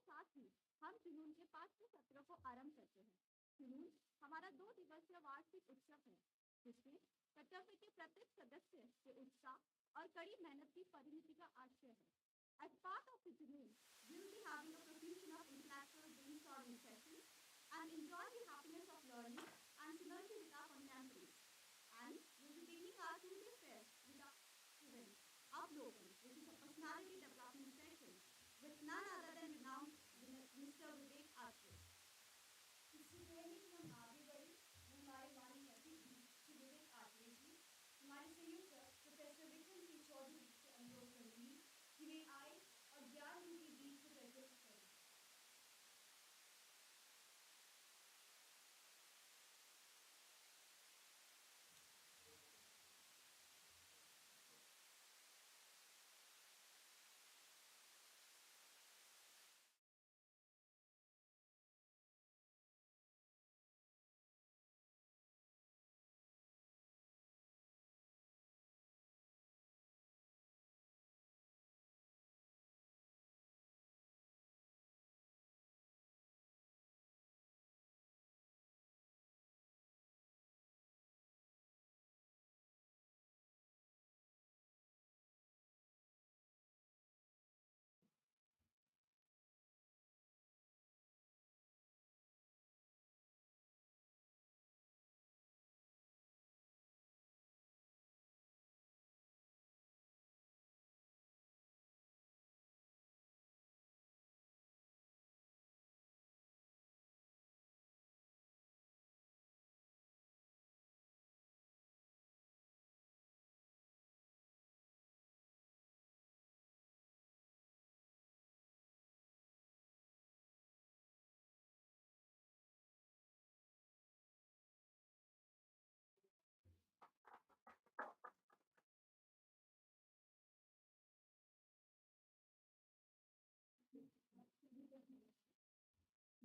साथ ही हम जुनून के 5वें सत्र को आरंभ करते हैं। जुनून हमारा 2 दिवसीय वार्षिक उत्सव है, जिसमें कर्तव्य के प्रत्येक सदस्य के उत्साह और कड़ी मेहनत की परिणति का आशय है। As part of the Junoon, we will be having a profusion of intellectual brainstorming sessions and enjoy the happiness of learning and synergy with our contemporaries. And we will be beginning our 2-day fair with our event, AVLOKAN, which is a personality development session with none other than renowned Mr. Vivek Atray. इससे पहले कि हम आगे बढ़े, मैं हमारे माननीय अतिथि श्री विवेक आत्रे जी, हमारे संयोजक प्रोफेसर विक्रम सिंह चौधरी से अनुरोध करूंगी कि वे आए और ज्ञान उनके बीच से प्रज्वलित करें।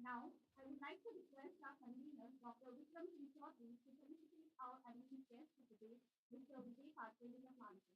Now, I would like to request our convener, Dr. Vikram Singh Chaudhary, to felicitate our admission guest for today, Mr. Vivek Atray, with a mantra.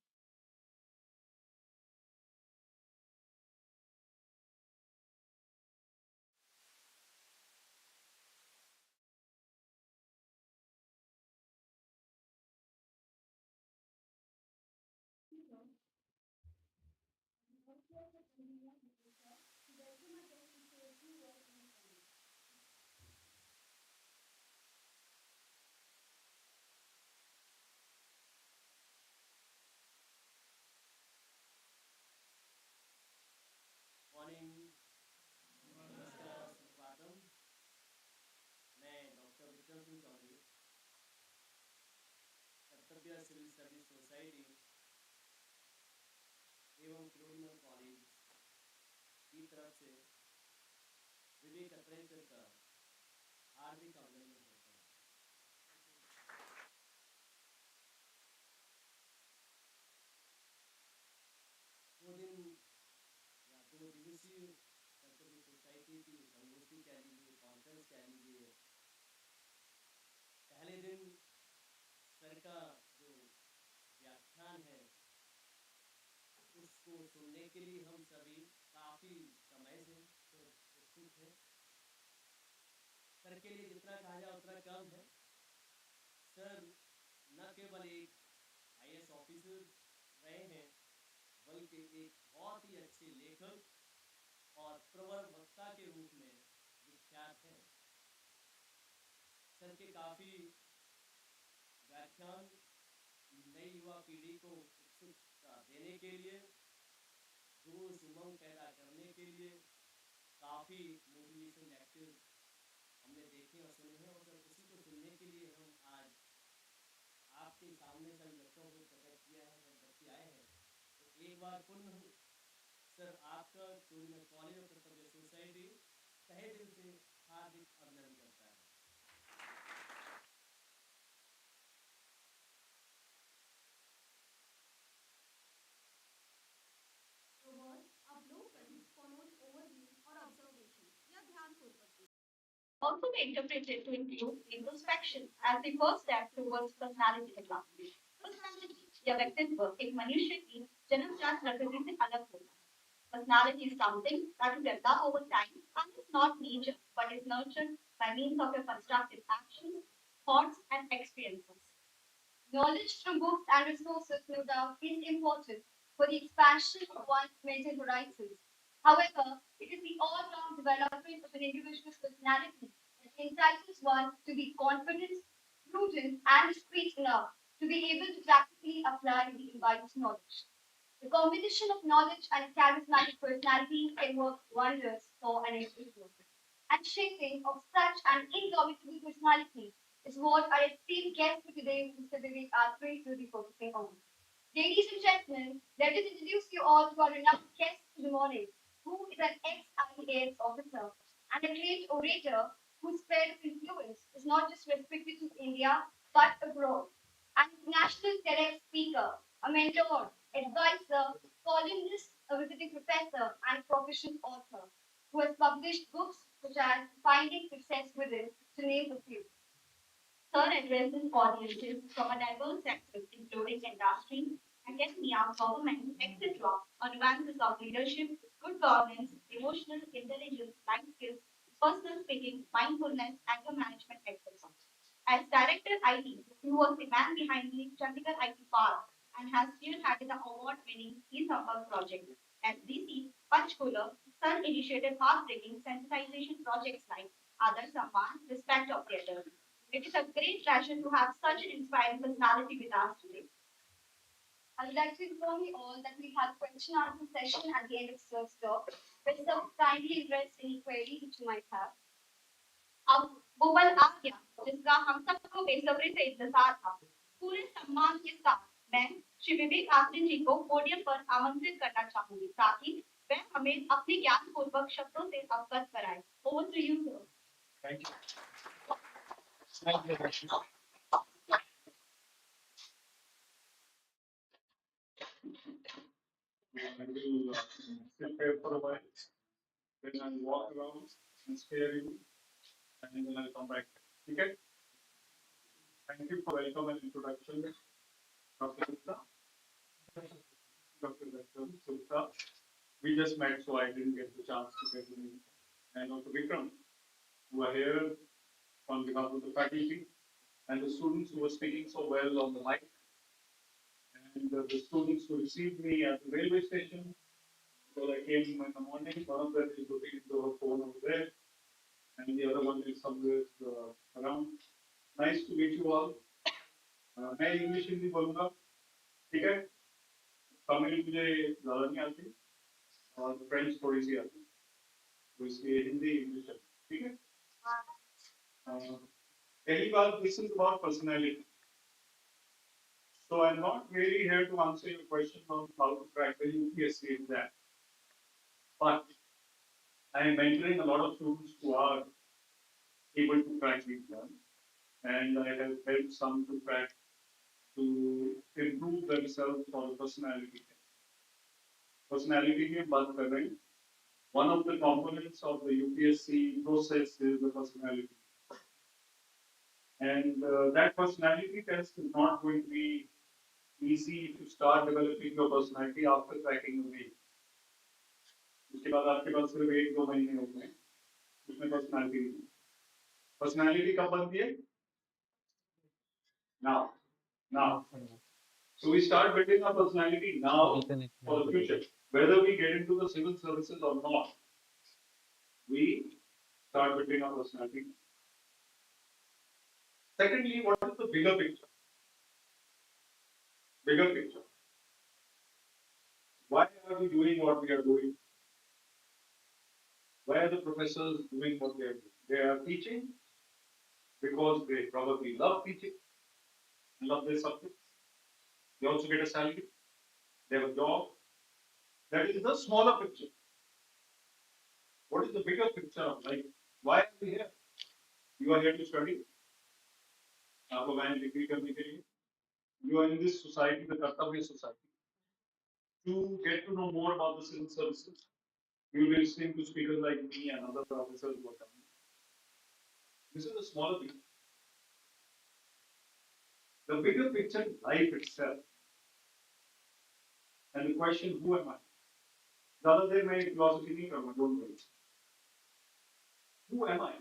Morning, नमस्कार, सुस्वागतम। मैं डॉक्टर विक्रम सिंह चौधरी, कर्तव्य सिविल सर्विस सोसाइटी एवं किरोड़ी कॉलेज की तरफ से विवेक अत्रे sir का हार्दिक अभिनंदन करता हूँ। दो दिवसीय कर्तव्य सोसाइटी की संगोष्ठी कह लीजिए, कॉन्फ्रेंस कह लीजिए। पहले दिन सर का जो व्याख्यान है उसको सुनने के लिए हम सभी काफ़ी समय से उत्सुक हैं। सर के लिए जितना कहा जाए उतना कम है। सर न केवल एक IAS ऑफिसर रहे हैं, बल्कि एक बहुत ही अच्छे लेखक और प्रवर वक्ता के रूप में विख्यात हैं। सर के काफ़ी व्याख्यान नई युवा पीढ़ी को उत्सुकता देने के लिए, जोश उमंग पैदा करने के लिए काफ़ी मोटिवेशन लेक्चर हमने देखे और सुने हैं। और सर उसी को सुनने के लिए हम आज आपके सामने सभी बच्चों को प्रकट किया है, सर बच्चे आए हैं। तो एक बार पुनः सर आपका किरोड़ी कॉलेज और कर्तव्य सोसाइटी तहे दिल से हार्दिक अभिनंदन करता है। Also be interpreted to include introspection as the first step towards personality development. Personality या व्यक्तित्व एक मनुष्य की जन्मजात प्रकृति से अलग होता है। Personality is something that is developed over time and is not nature, but is nurtured by means of your constructive actions, thoughts, and experiences. Knowledge from books and resources, no doubt, is important for the expansion of one's mental horizons. However, it is the all round development of an individual's personality that entitles one to be confident, prudent, and discreet enough to be able to practically apply the imbibed knowledge. The combination of knowledge and a charismatic personality can work wonders for an individual. And shaping of such an indomitable personality is what our esteemed guest for today, Mr. Vivek Atray, will be focusing on. Ladies and gentlemen, let us introduce you all to our renowned guest for the morning, who is an ex-IAS officer and a great orator whose sphere of influence is not just restricted to India but abroad. An international TEDx speaker, a mentor, advisor, columnist, a visiting professor, and a proficient author who has published books such as Finding Success Within, to name a few. Third addresses audiences from a diverse sectors including industry, academia, government, etc. on nuances of leadership, good governance, emotional intelligence, life skills, personal speaking, mindfulness, anger management, etc. As Director IT, he was the man behind the Chandigarh IT Park and has spearheaded the award-winning e-Sampark project. As DC, Panchkula, Sun initiated path-breaking sensitization projects like Aadar Samman, Respect of the Elderly. It is a great pleasure to have such an inspiring personality with us today. I would like to inform you all that we have question answer session at the end of Sir's talk, where Sir will kindly address any queries which you might have. अब वो पल आ गया जिसका हम सबको बेसब्री से इंतजार था। पूरे सम्मान के साथ मैं श्री विवेक आत्रे जी को पोडियम पर आमंत्रित करना चाहूंगी ताकि वह हमें अपने ज्ञान पूर्वक शब्दों से अवगत कराए। Over to you, sir. Thank you. Thank you, Rashmi. I will sit here for a while, then I'll walk around and stare you, and then I'll come back. Okay? Thank you for welcome and introduction, Dr. Gupta. Dr. Gupta. We just met, so I didn't get the chance to get to meet. And Dr. Vikram, who are here on behalf of the faculty, and the students who were speaking so well on the mic, and the students who received me at the railway station. So I came in the morning. One of them is looking into her phone over there, and the other one is somewhere around. Nice to meet you all. मैं English Hindi बोलूँगा, ठीक है? तमिल मुझे ज़्यादा नहीं आती और French थोड़ी सी आती है, तो इसलिए हिंदी इंग्लिश है, ठीक है? पहली बात, this is about personality. So I'm not really here to answer your question on how to crack the UPSC exam, but I am mentoring a lot of students who are able to crack the exam, and I have helped some to crack to improve themselves for the personality test. Personality में बात कर रहे हैं. One of the components of the UPSC process is the personality, and that personality test is not going to be easy if you start developing your personality after cracking the main. उसके बाद आपके पास सिर्फ 1-2 महीने होते हैं, उसमें personality नहीं. Personality कब बनती है? Now. So we start building our personality now for the future. Whether we get into the civil services or not, we start building our personality. Secondly, what is the bigger picture? Bigger picture. Why are we doing what we are doing? Why are the professors doing what they are doing? They are teaching because they probably love teaching, love their subjects. They also get a salary. They have a job. That is the smaller picture. What is the bigger picture of life? Why are we here? You are here to study. आपको van degree करने के लिए. You are in this society, the Kartavya society, to get to know more about the civil services. You will be listening to speakers like me and other professors who are coming. This is a smaller picture. The bigger picture is life itself. And the question, who am I? ज्यादा देर मैं philosophy नहीं करूंगा, don't worry. Who am I?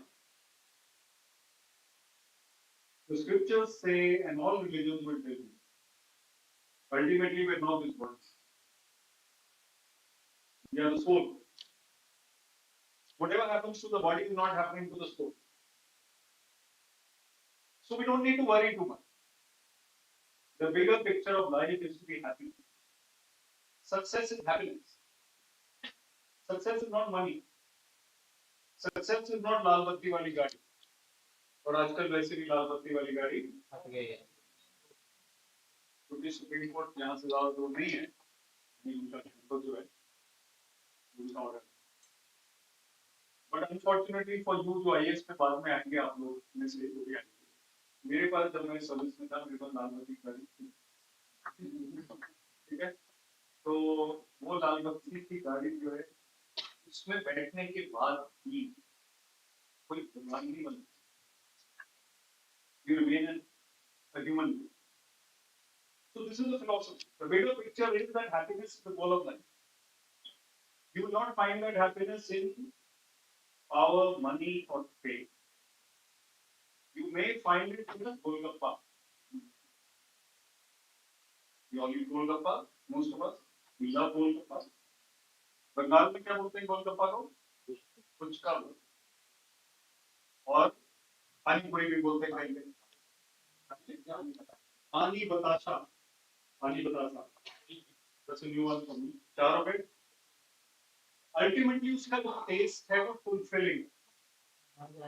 The scriptures say, and all religions will tell you, ultimately we're not this body. We are the soul. Whatever happens to the body is not happening to the soul. So we don't need to worry too much. The bigger picture of life is to be happy. Success is happiness. Success is not money. Success is not लाल बत्ती वाली गाड़ी. और आजकल वैसे भी लाल बत्ती वाली गाड़ी हट गई है. क्योंकि सुप्रीम कोर्ट यहाँ से ज्यादा दूर नहीं है. उनका तो जो है उनका order. But unfortunately for you जो आईएएस में बाद में आएंगे आप लोग में से जो भी आएंगे, मेरे पास जब मैं सर्विस में था मेरे पास लाल बत्ती गाड़ी थी. ठीक है, तो वो लाल बत्ती की गाड़ी जो है उसमें बैठने के बाद भी कोई बीमारी नहीं बनती. You remain a human being. So this is the philosophy. The bigger picture is that happiness is the goal of life. You will not find that happiness in power, money, or fame. You may find it in the Golgappa. We all eat Golgappa, most of us. We love Golgappa. Bengal में क्या बोलते हैं गोलगप्पा को? पुचका बोलते हैं. और पानी पूरी भी बोलते हैं कहीं. पानी बताशा. पानी बताशा. That's a new one for me. चार हो गए. Ultimately उसका जो टेस्ट है वो फुलफिलिंग.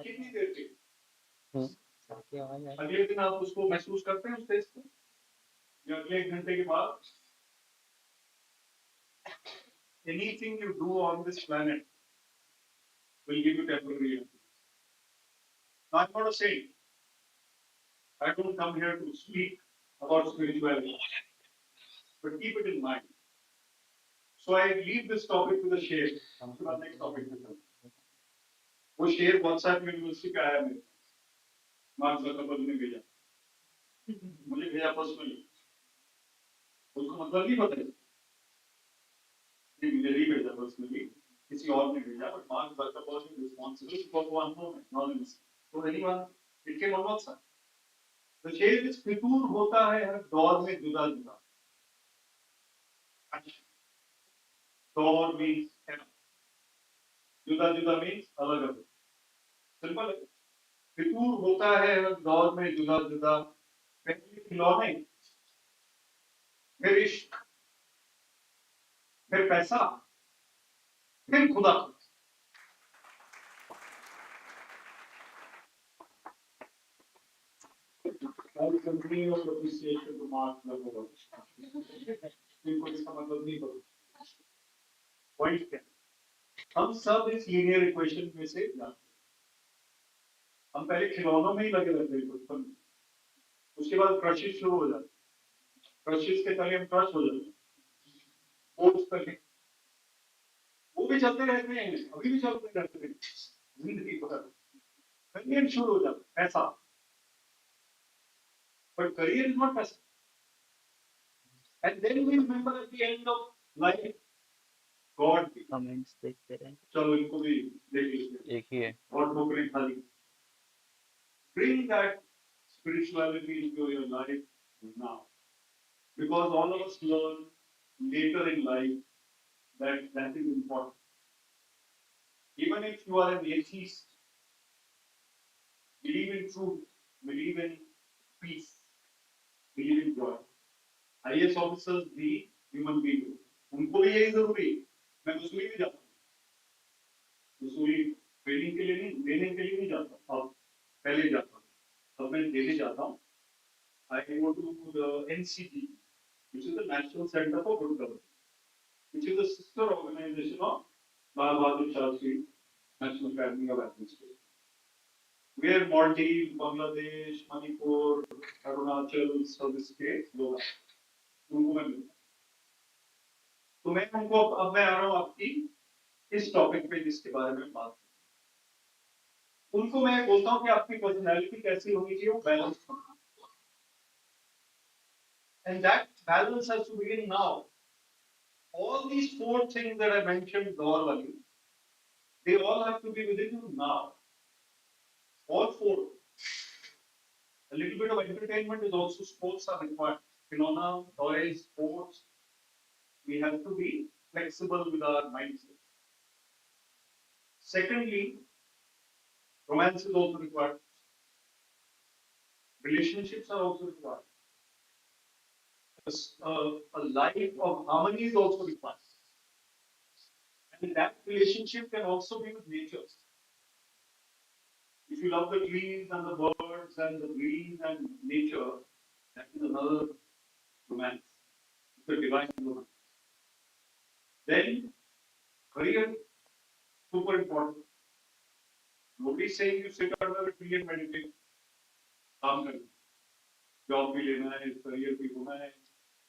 कितनी देर के? अगले दिन आप उसको महसूस करते हैं उस टेस्ट को? या अगले 1 घंटे के बाद? Anything you do on this planet will give you temporary happiness. Now I'm not a saint. I don't come here to speak about spirituality, but keep it in mind. So I leave this topic to the शेर. उसके next topic पे चलते. वो शेर WhatsApp university का आया मेरे पास. Mark Zuckerberg ने भेजा. मुझे भेजा पर्सनली. उसको मतलब नहीं पता है. नहीं मुझे नहीं भेजा पर्सनली. किसी और ने भेजा. But Mark Zuckerberg is responsible for one moment, anonymous. So anyone, it came on WhatsApp. The शेर इस फितूर होता है हर दौर में जुदा जुदा. दौर means जुदा जुदा means अलग अलग. सिंपल है. फितूर होता है हर दौर में जुदा जुदा. पहले खिलौने, फिर इश्क, फिर पैसा, फिर खुदा. I will continue your appreciation to Mark Zuckerberg. इनको इसका मतलब नहीं पता. पॉइंट क्या? हम सब इस लीनियर इक्वेशन में से जाते हैं. हम पहले खिलौनों में ही लगे रहते हैं बचपन में. उसके बाद क्रशेस शुरू हो जाते. क्रशेस के तले हम क्रश हो जाते. पोस्ट तले वो भी चलते रहते हैं. अभी भी चलते रहते हैं जिंदगी भर. करियर शुरू हो जाता. पैसा. But career is not passive. And then we remember at the end of life, God. Comments देखते रहे. चलो इनको भी देख लीजिए. एक ही है. और ठोकरें खा ली. Bring that spirituality into your life now, because all of us learn later in life that is important. Even if you are an atheist, believe in truth, believe in peace, believe in joy. IAS officers भी human being. उनको भी यही जरूरी है. मैं वसूली भी जाता हूँ. वसूली ट्रेनिंग के लिए नहीं, लेने के लिए नहीं जाता. अब पहले जाता हूँ. अब मैं देने जाता हूँ. I go to the NCG, which is the National Center for Good Government, which is the sister organization of Lal Bahadur Shastri National Academy of Administration. Where Maldives, Bangladesh, Manipur, Arunachal service के लोग हैं. उनको मैं मिलता हूँ. तो मैं उनको अब मैं आ रहा हूँ आपकी इस टॉपिक पे जिसके बारे में बात. उनको मैं बोलता हूँ कि आपकी पर्सनैलिटी कैसी होनी चाहिए. वो balance. And that balance has to begin now. all these four things that I mentioned normally, they all have to be within you now. All four. A little bit of entertainment is also sports are required. Phenomena, toys, sports. We have to be flexible with our mindset. Secondly, romance is also required. Relationships are also required. A life of harmony is also required. And that relationship can also be with nature. If you love the trees and the birds and the green and nature, that is another romance. It's a divine romance. Then, career, super important. Nobody is saying you sit under a tree and meditate. काम करना, job भी लेना है, career भी होना है,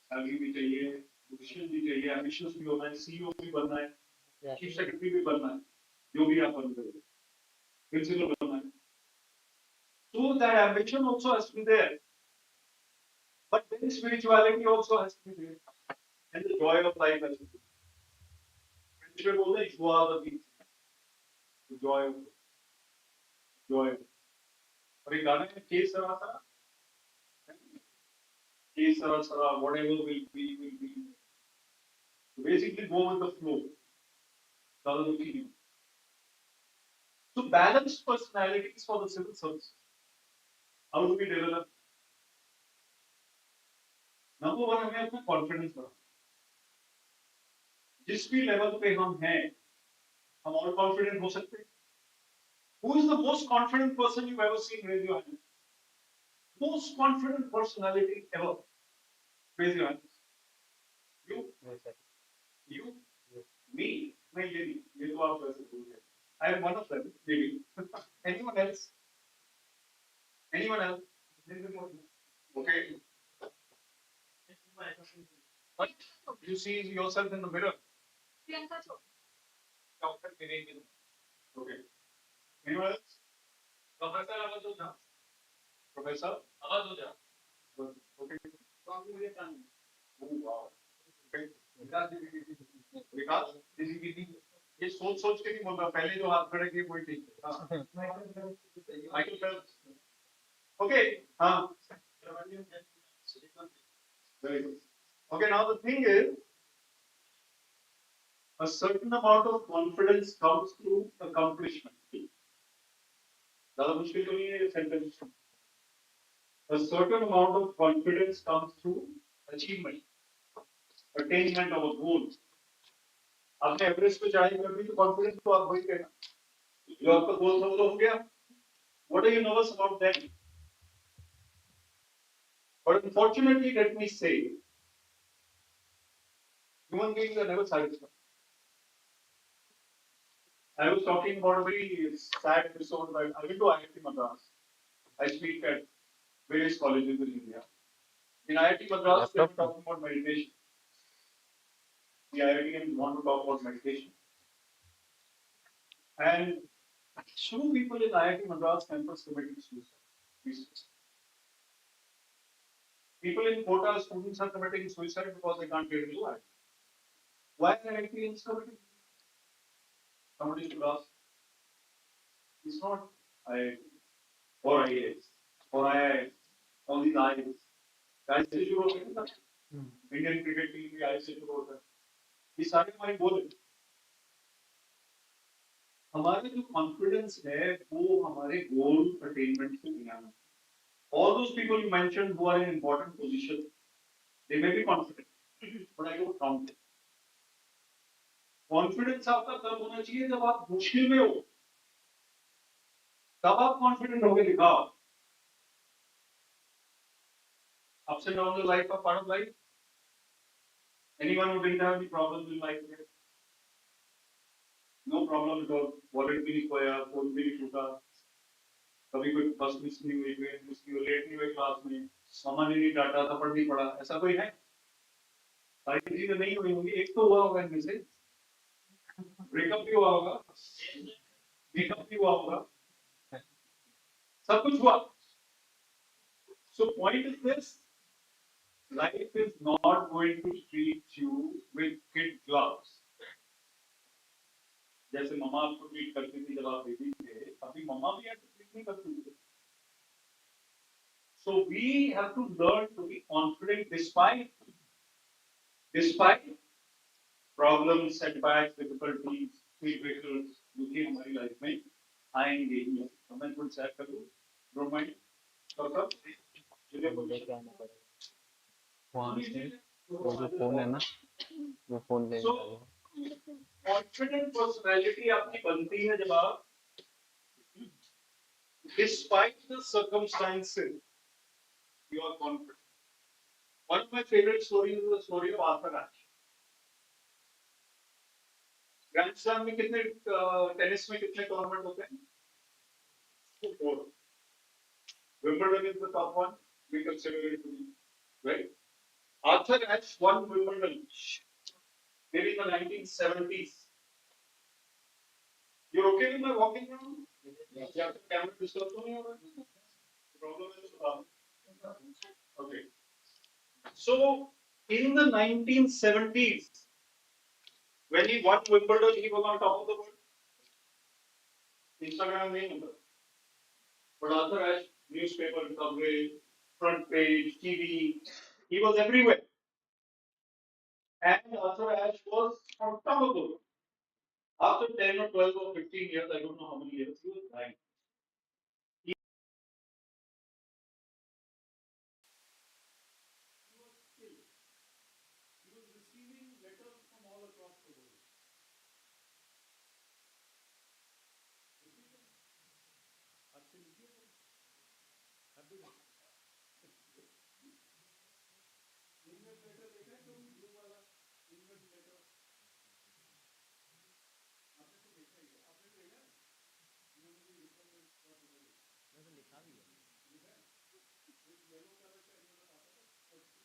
salary भी चाहिए, पोजीशन भी चाहिए, एम्बिशंस भी होना है, सीईओ भी बनना है, चीफ सेक्रेटरी भी बनना है, जो भी आप बन रहे हो, प्रिंसिपल बनना है. So that ambition also has to be there. But then spirituality also has to be there. And the joy of life has to be there. Friendship बोलते हैं, you are the being. The joy of life. Joy. और एक गाना है, के सरा सरा, के सरा सरा, whatever will be, will be. So basically go with the flow. Rather than feeling. So balanced personalities for the civil service. How do we develop? Number one, हमें अपना confidence बढ़ाना. जिस भी level पे हम हैं, हम और confident हो सकते हैं. Who is the most confident person you've ever seen? Raise your hand. Most confident personality ever. Raise your hand. You? Yes, sir. You? Yes. Me? नहीं ये नहीं. ये तो आप वैसे बोल रहे हैं. I am one of them. Maybe. Anyone else? Anyone else? Okay. What? You see yourself in the mirror. Okay. Anyone else? Professor, आवाज दो ना. Professor, आवाज दो जा. Okay. Oh wow. Okay. विकास ये सोच के नहीं बोल रहा. पहले जो हाथ खड़े किए वही ठीक है. Michael Phelps. Okay. हाँ. Very good. Okay. Now the thing is, a certain amount of confidence comes through accomplishment. ज़्यादा मुश्किल तो नहीं है ये sentence. A certain amount of confidence comes through achievement, attainment of a goal. आपने Everest पे चढ़ाई कर दी तो कॉन्फिडेंस तो आप वही कहना. जो आपका गोल था वो तो हो गया. What are you nervous about then? But unfortunately, let me say, human beings are never satisfied. I was talking about a very sad episode where I went to IIT Madras. I speak at various colleges in India. In IIT Madras, they were talking about meditation. The IITians want to talk about meditation. And two people in IIT Madras campus committed suicide. People in Kota, students are committing suicide because they can't get into IIT. Why are IITians committing? Somebody should ask. It's not IIT or IAS or IIS, all these IAS. IAS से शुरू होते हैं ना. Indian cricket team भी IAS से शुरू होता है. ये सारे हमारे गोल हैं. हमारे जो कॉन्फिडेंस है वो हमारे गोल अटेनमेंट से बिना है. All those people you mentioned who are in important position, they may be confident, but I don't count them. Confidence आपका तब होना चाहिए जब आप मुश्किल में हो. तब आप कॉन्फिडेंट होकर दिखाओ. Ups and downs of life are part of life. Anyone who didn't have any problems in life, no problem at all. Wallet भी नहीं खोया, फोन भी नहीं टूटा, कभी कोई बस मिस नहीं हुई, ट्रेन मिस नहीं हुई, लेट नहीं हुई क्लास में, सामान नहीं डाटा, थप्पड़ नहीं पड़ा, ऐसा कोई है? सारी चीजें नहीं हुई होंगी. एक तो हुआ होगा इनमें से. ब्रेकअप भी हुआ होगा, ब्रेकअप भी हुआ होगा, सब कुछ हुआ. So point is this: life is not going to treat you with kid gloves. जैसे मम्मा आपको ट्रीट करती थी जब आप बेबी थे, अभी मम्मा भी आपको ट्रीट नहीं करती थी. So we have to learn to be confident despite problems, setbacks, difficulties, situations जो हमारी लाइफ में आएंगे ही. तो मैं कुछ शेयर करूँ, डोंट माइंड. वहाँ से वो जो फोन है ना, वो फोन ले निकालो. कॉन्फिडेंट पर्सनालिटी आपकी बनती है जब आप despite the circumstances you are confident. One of my favorite stories is the story of Arthur Ashe. Grand slam में कितने टेनिस में कितने टूर्नामेंट होते हैं? 4. Wimbledon is the top one. We consider it to be right. Arthur Ashe won Wimbledon maybe in the 1970s. You're okay with my walking around? Yeah. Camera disturb तो नहीं हो रहा? Problem is okay. So in the 1970s, when he won Wimbledon, he was on top of the world. Instagram नहीं होता. But Arthur Ashe, newspaper coverage, front page, TV, he was everywhere. And Arthur Ashe was on top of the world. After 10 or 12 or 15 years, I don't know how many years, he was dying. He was ill. He was receiving letters from all across the world. Invent letter देखा है कभी blue वाला invent letter? आपने तो देखा ही है. आपने तो देखा है? इन्होंने भी written में बहुत बड़ा लिखा भी है. लिखा है? एक yellow color का इन्होंने आता था 30 पैसा.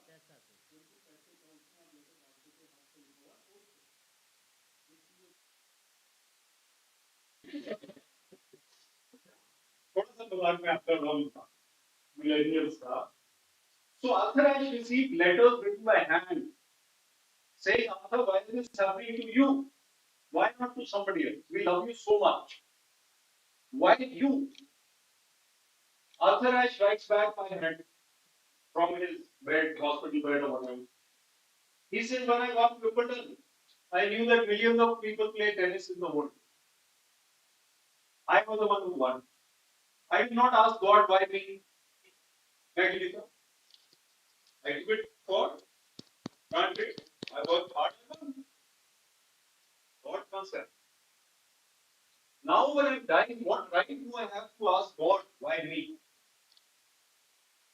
कैसा थे? 20 पैसे का उसमें आप लेटर डालते थे, हाथ से लिखा हुआ पोस्ट. थोड़ा सा मजाक में आपका नाम था, millennials था. So Arthur Ashe received letters written by hand saying, Arthur, why is this happening to you? Why not to somebody else? We love you so much. Why you? Arthur Ashe writes back by hand from his bed, hospital bed or whatever. He says, when I got Wimbledon, I knew that millions of people play tennis in the world. I was the one who won. I did not ask God why me. I did it for granted. I worked hard and won. God concept. Now when I'm dying, what right do I have to ask God why me?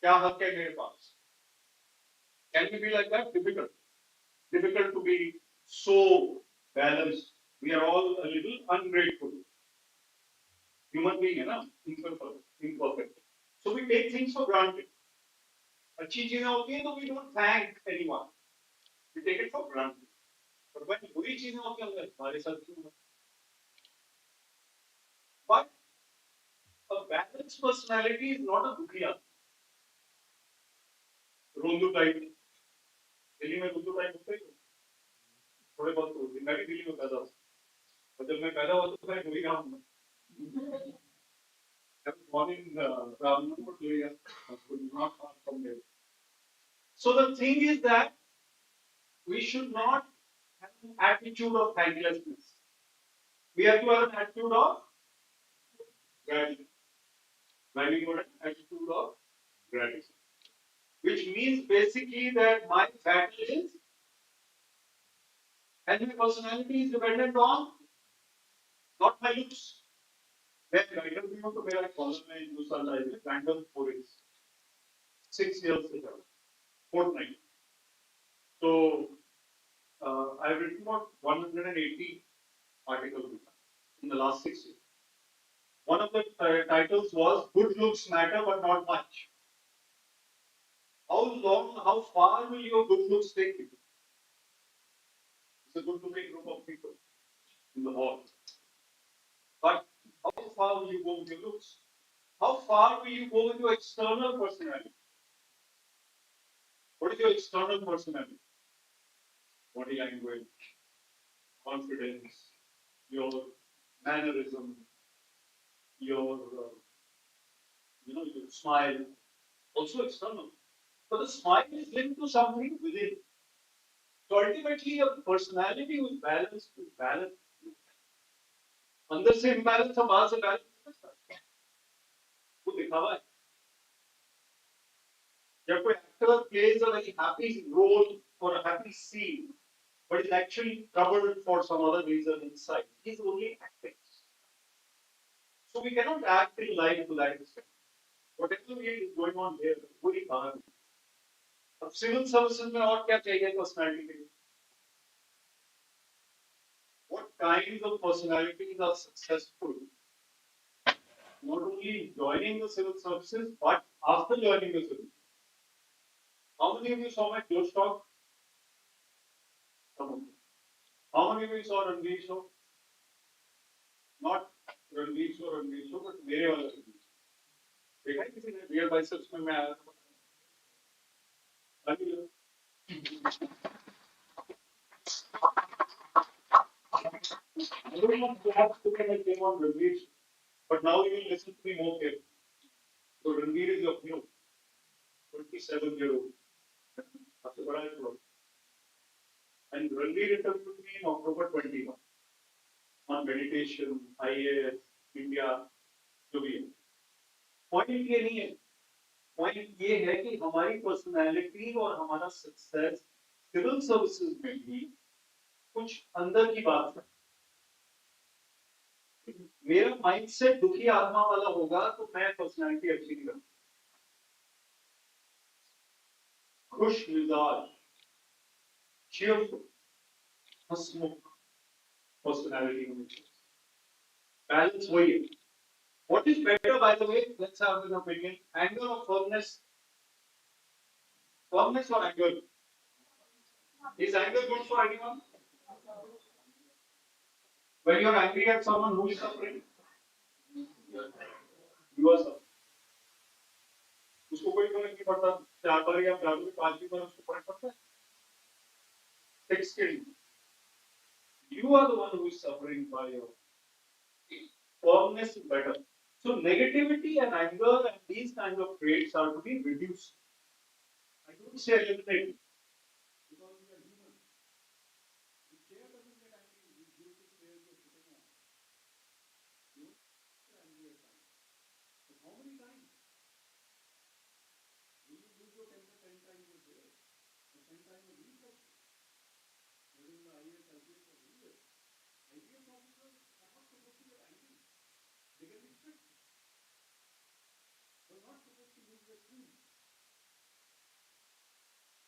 क्या हक है मेरे पास? Can we be like that? Difficult. Difficult to be so balanced. We are all a little ungrateful. Human being है ना, imperfect. So we take things for granted. अच्छी चीजें होती हैं तो we don't thank anyone. We take it for granted. But when बुरी चीजें होती हैं हमारे साथ क्यों होती? But a balanced personality is not a दुखिया. रोंदू टाइप. दिल्ली में रोंदू टाइप होते हैं. थोड़े बहुत होते हैं. मैं भी दिल्ली में पैदा हुआ. और जब मैं पैदा हुआ तो मैं वही रहा हूँ. I was born in Ramnapur area, not far from there. So the thing is that we should not have an attitude of thanklessness. We have to have an attitude of gratitude. Very good attitude of gratitude. Which means basically that my battle is and my personality is dependent on not my looks. मैं writer भी हूँ तो मेरा college में Hindustan live में random फोरेंस 6 years से चला fortnight. So I've written about 180 articles in the last 6 years. One of the titles was "Good Looks Matter, but Not Much." How long, how far will your good looks take you? It's a good-looking group of people in the hall. But how far will you go with your looks? How far will you go with your external personality? What is your external personality? Body language, confidence, your mannerism, your your smile, also external. But the smile is linked to something within. So ultimately, a personality with balance is balance. अंदर से imbalance है, बाहर से balance है, वो दिखावा है. जब कोई actor plays a very happy role or a happy scene, but is actually troubled for some other reason inside, he's only acting. So we cannot act in life to that extent. Whatever is going on here, वो ही बाहर है. अब civil services में और क्या चाहिए personality के लिए? What kinds of personalities are successful not only joining the civil services but after joining the civil? How many of you saw my close talk? Some of you. How many of you saw Ranveer show? Not Ranveer show, but मेरे वाला Ranveer. देखा है किसी ने? Real biceps में मैं आया था. Anil. I don't know perhaps today I came on Ranveer, but now you will listen to me more carefully. So Ranveer is your hero, 27-year-old. आपसे बड़ा है थोड़ा. And Ranveer interviewed me in October 21 on meditation, IAS, India, जो भी है. Point ये नहीं है. Point ये है कि हमारी पर्सनैलिटी और हमारा सक्सेस सिविल सर्विसेज में भी कुछ अंदर की बात है. मेरा माइंडसेट दुखी आत्मा वाला होगा तो मैं पर्सनैलिटी अच्छी नहीं करूंगा. खुश मिजाज, cheerful, हंसमुख पर्सनैलिटी होनी चाहिए. बैलेंस वही है. What is better, by the way? Let's have an opinion. Anger or firmness? Firmness or anger? Is anger good for anyone? When you're angry at someone who is suffering, you are suffering. उसको कोई फर्क नहीं पड़ता. 4 बार या 5 बार उसको फर्क पड़ता है. Thick skin. You are the one who is suffering by your firmness is better. So negativity and anger and these kinds of traits are to be reduced. I don't say eliminate. Because we are human. The chair doesn't get angry. These beautiful chairs you're sitting on. You get angry at times. But how many times? Will you lose your temper 10 times a day? Or 10 times a week also? During the IAS, IPS or UPSC. IPS officers are not supposed to get angry. They can be strict. They're not supposed to lose their cool.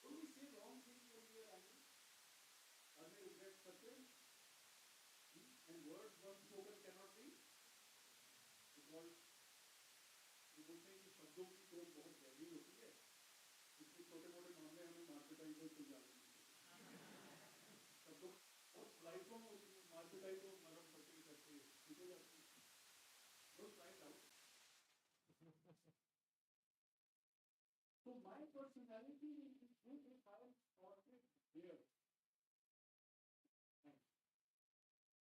Don't we say wrong things when we are angry? Are they regret success? And words once spoken cannot be recalled. ये बोलते हैं कि शब्दों की tone बहुत गहरी होती है, इसलिए छोटे-मोटे मामले हमें मार्केटाइज को सुलझा देते हैं. शब्दों बहुत लाइफों में मार्केटाइज को नरम करते ठीक हो जाती है. Don't try it out. So my personality will be good if I am sorted here.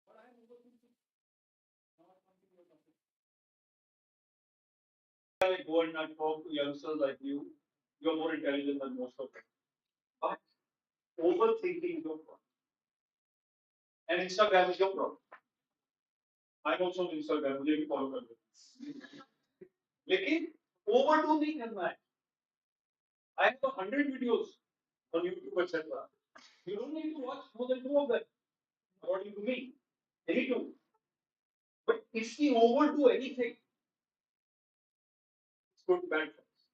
But I am overthinking. Not something you're talking. I go and I talk to youngsters like you. You're more intelligent than most of them. But overthinking is your problem. And Instagram is your problem. I'm also on Instagram. मुझे भी follow कर दो. लेकिन overdo नहीं करना है. I have 100 videos on YouTube, etc. You don't need to watch more than 2 of them, according to me. Any two. But if we overdo anything, it's going to bad for us.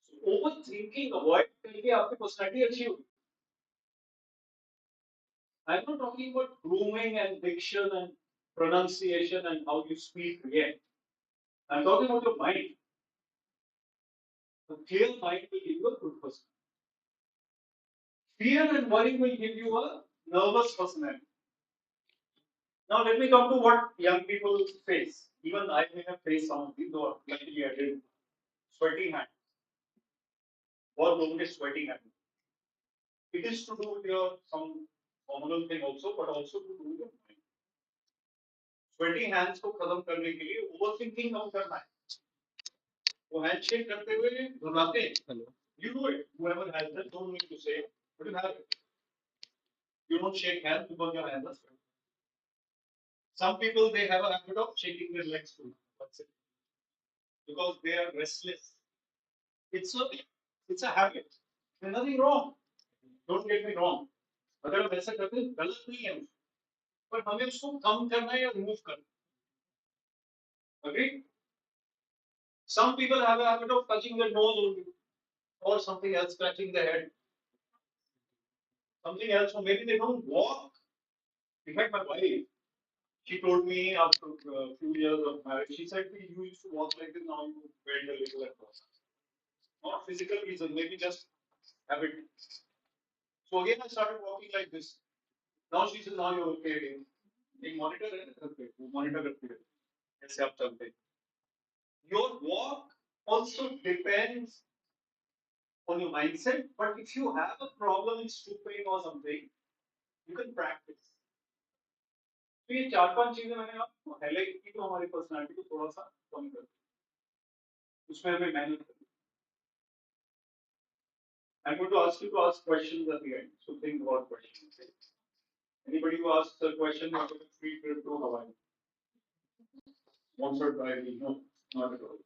So overthinking, avoid करके आपकी personality अच्छी होगी. I'm not talking about grooming and diction and pronunciation and how you speak yet. I'm talking about your mind. A clear mind will give you a good personality. Fear and worry will give you a nervous personality. Now let me come to what young people face. Even I may have faced some of these, though luckily I did. Sweaty hands. Or लोगों के sweaty hands. It is to do with your some hormonal thing also, but also to do with your mind. Sweaty hands को खत्म करने के लिए overthinking कम करना है. वो handshake करते हुए घबराते हैं. You do it. Whoever has that, don't need to say, but you have it. You don't shake hands because your hands are sweaty. Some people they have a habit of shaking their legs too. That's it. Because they are restless. It's a habit. There's nothing wrong. Don't get me wrong. अगर हम ऐसा करते हैं गलत नहीं है, पर हमें उसको कम करना है या रिमूव करना. Agree? Some people have a habit of touching their nose only, or something else, scratching their head. Something else, or maybe they don't walk. In fact, my wife, she told me after a few years of marriage, she said, you used to walk like this, now you bend a little across. Not physical reason, maybe just habit. So again, I started walking like this. Now she says, now you're okay again. एक monitor है ना घर पे, वो monitor करती है, ऐसे आप चलते हैं. Your walk also depends on your mindset, but if you have a problem in stooping or something, you can practice. तो ये 4-5 चीजें मैंने आपको हाईलाइट की तो हमारी पर्सनालिटी को थोड़ा सा कम कर उसमें हमें मेहनत करनी. I'm going to ask you to ask questions at the end, so think about questions. Anybody who asks a question, I'm going to free trip to Hawaii. Sponsored by me, no, not at all.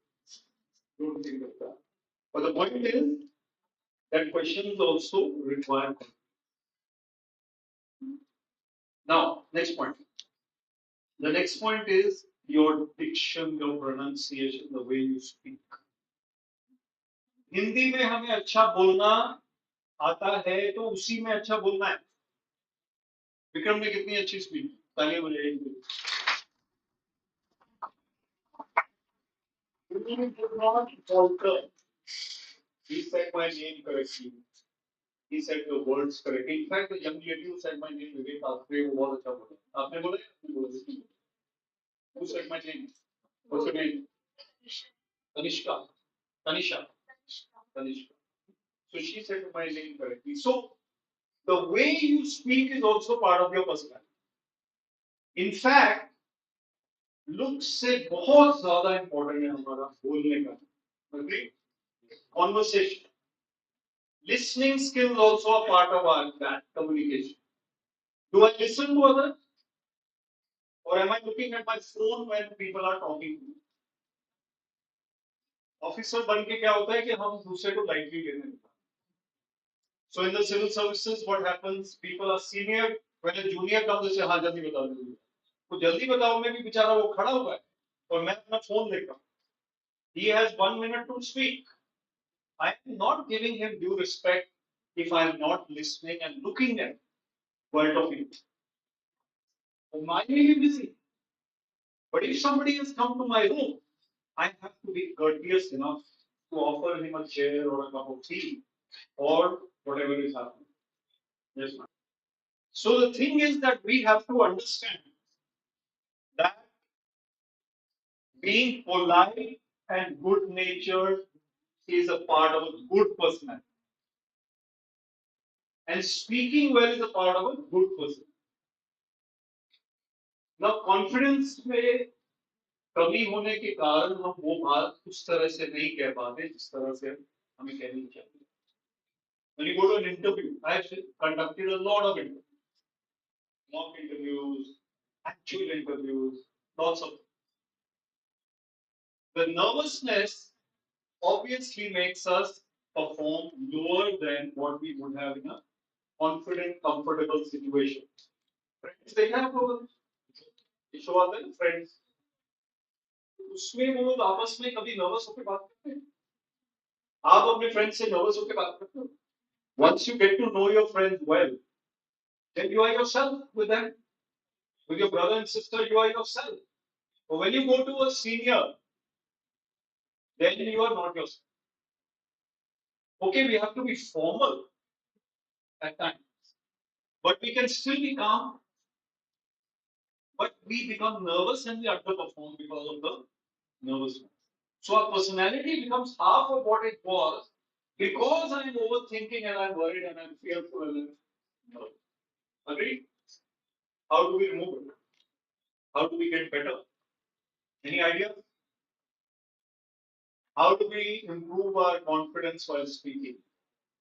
Don't think of that. But the point is that questions also require. Now, next point. The next point is your diction, your pronunciation, the way you speak. Hindi में हमें अच्छा बोलना आता है तो उसी में अच्छा बोलना है. विक्रम ने कितनी अच्छी स्पीच तालियां बजाई. He did not falter. He said my name correctly. He said the words correctly. In fact, the young lady who said my name, Vivek Atray, वो बहुत अच्छा बोला. आपने बोला या? Who said my name? What's your name? Tanishka. Tanisha. Tanishka. So she said my name correctly. So the way you speak is also part of your personality. In fact, looks से बहुत ज़्यादा important है हमारा बोलने का. Okay? Conversation. Listening skills also a part of our that communication. Do I listen to others? Or am I looking at my phone when people are talking to me? Officer बन के क्या होता है कि हम दूसरे को lightly लेने लगते हैं. So in the civil services, what happens? People are senior, when a junior comes, they say, हाँ जल्दी बताओ जल्दी. तो जल्दी बताओ में भी बेचारा वो खड़ा हुआ है और मैं अपना फोन देख रहा हूँ. He has 1 minute to speak. I am not giving him due respect if I am not listening and looking at world of view. I may be busy. But if somebody has come to my room, I have to be courteous enough to offer him a chair or a cup of tea or whatever is happening. Yes, ma'am. So the thing is that we have to understand that being polite and good natured is a part of a good personality. And speaking well is a part of a good person. Now, confidence में कमी होने के कारण हम वो बात उस तरह से नहीं कह पाते जिस तरह से हमें कहनी चाहिए. When you go to an interview, I have conducted a lot of interviews, mock interviews, actual interviews, lots of. The nervousness obviously makes us perform lower than what we would have in a confident, comfortable situation. Friends, they have show आता है friends. उसमें वो लोग आपस में कभी nervous होकर बात करते हैं. आप अपने friends से nervous होकर बात करते हो. Once you get to know your friends well, then you are yourself with them. With your brother and sister, you are yourself. But when you go to a senior, then you are not yourself. Okay, we have to be formal at times, but we can still be calm. but we become nervous and we underperform because of the nervousness. So our personality becomes half of what it was because I'm overthinking and I'm worried and I'm fearful and I'm nervous. Agreed? How do we remove it? How do we get better? Any idea? How do we improve our confidence while speaking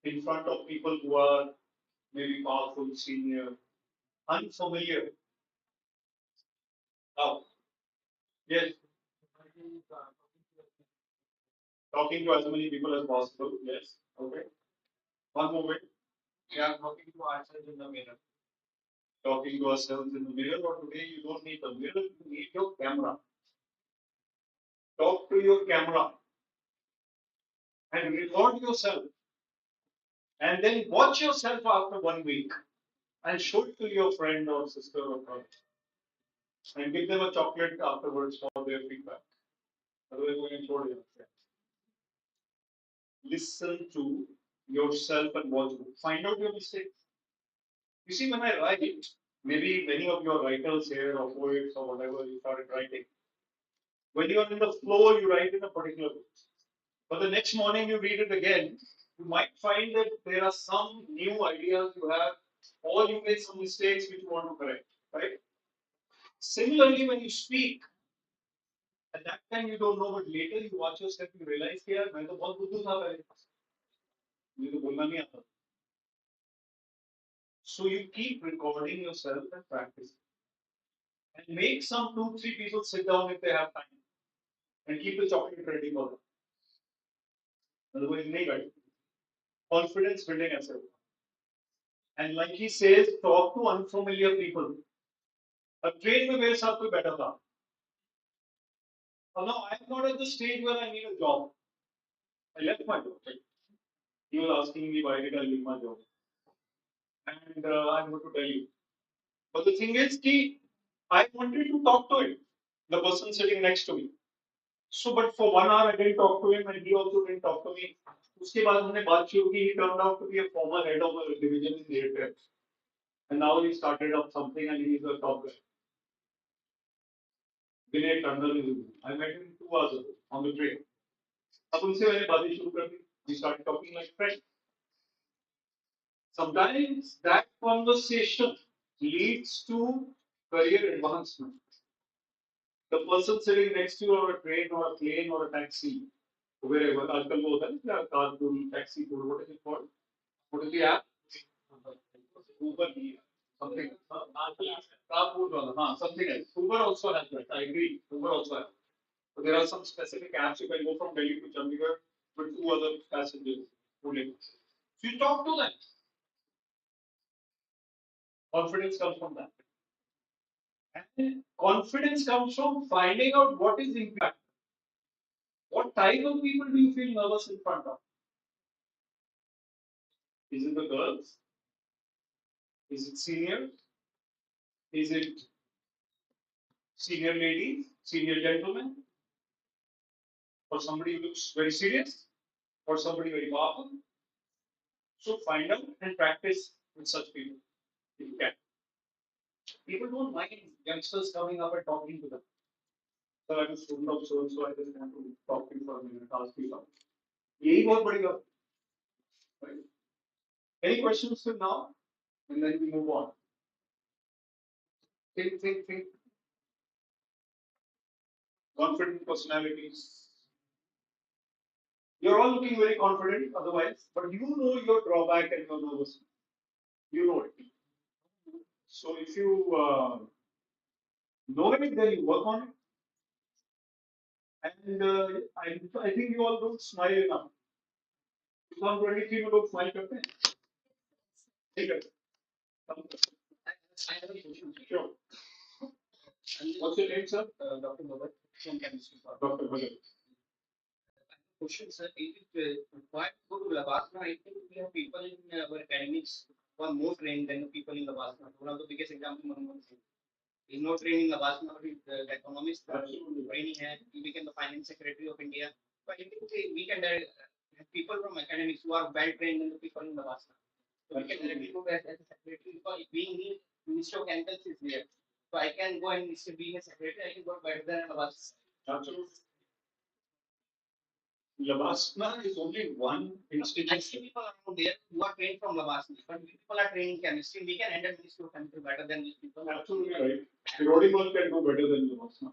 in front of people who are maybe powerful, senior, unfamiliar? How? Yes, talking to as many people as possible. Yes. Okay. One moment. We are talking to ourselves in the mirror. Talking to ourselves in the mirror, or today you don't need the mirror, you need your camera. Talk to your camera and record yourself. And then watch yourself after 1 week and show it to your friend or sister or brother. And give them a chocolate afterwards for their feedback. Otherwise, we're going to show you. Listen to yourself and watch it. Find out your mistakes. You see, when I write, maybe many of your writers here or poets or whatever you started writing, when you are in the flow, you write in a particular way. But the next morning you read it again, you might find that there are some new ideas you have, or you made some mistakes which you want to correct, right? Similarly, when you speak, at that time you don't know, but later you watch yourself, you realize, यार मैं तो बहुत बुद्धू था पहले, मुझे तो बोलना नहीं आता. So you keep recording yourself and practice, and make some 2, 3 people sit down if they have time, and keep the chocolate ready for them. Otherwise, नहीं right. Confidence building yourself. And like he says, talk to unfamiliar people. अब train में मेरे साथ कोई बैठा था. Now I'm not at the stage where I need a job. I left my job. Right? He was asking me why did I leave my job, and I'm going to tell you. But the thing is, I wanted to talk to him, the person sitting next to me. So, but for 1 hour I didn't talk to him, and he also didn't talk to me. उसके बाद हमने बात शुरू की. He turned out to be a former head of a division in the aircraft, and now he started up something, and he is a top guy. Vivek Atray. I met him 2 hours ago on the train. अब उनसे मैंने बातें शुरू कर दी. We started talking like friends. Sometimes that conversation leads to career advancement. The person sitting next to you on a train or a plane or a taxi, wherever, आजकल वो होता है ना, carpool, taxi pool, what is it called? What is the app? Uber, something. Carpool, something else. Uber also has that. I agree. Uber also has. So there are some specific apps you can go from Delhi to Chandigarh with 2 other passengers. So you talk to them. Confidence comes from that. And confidence comes from finding out what is impact. What type of people do you feel nervous in front of? Is it the girls? Is it seniors? Is it senior ladies, senior gentlemen? Or somebody who looks very serious? Or somebody very powerful? So find out and practice with such people if you can. People don't mind youngsters coming up and talking to them. So I'm a student of so and so, I just want to talk to you for a minute, ask you something. यही बहुत बड़ी बात, right? Any questions till now? And then we move on. Think. Confident personalities. You're all looking very confident otherwise, but you know your drawback and your nervousness. You know it. So if you know it, then you work on it. And I think you all don't smile enough. 2023 में लोग smile करते हैं. ठीक है. I have a question. Sure. What's your name, sir? Dr. Bhagat from chemistry. Dr. Bhagat. Question, sir. Is it required to go to Lavasna? I think we have people in our academics who are more trained than the people in Lavasna. One of the biggest examples, Manmohan Singh. He's not trained in Lavasna, but he's the economist. Training here. He became the finance secretary of India. But I think we can have people from academics who are well trained than the people in Lavasna. So we can directly go as a secretary because being the Minister of Chemicals is there. So I can go and instead of being a secretary, I can work better than a boss. Absolutely. Lavasna is only one I see institution. people around there who are trained from Lavasna, but we people are trained in chemistry. We can handle these two chemistry better than these people. Absolutely right. Kirori can do better than Lavasna.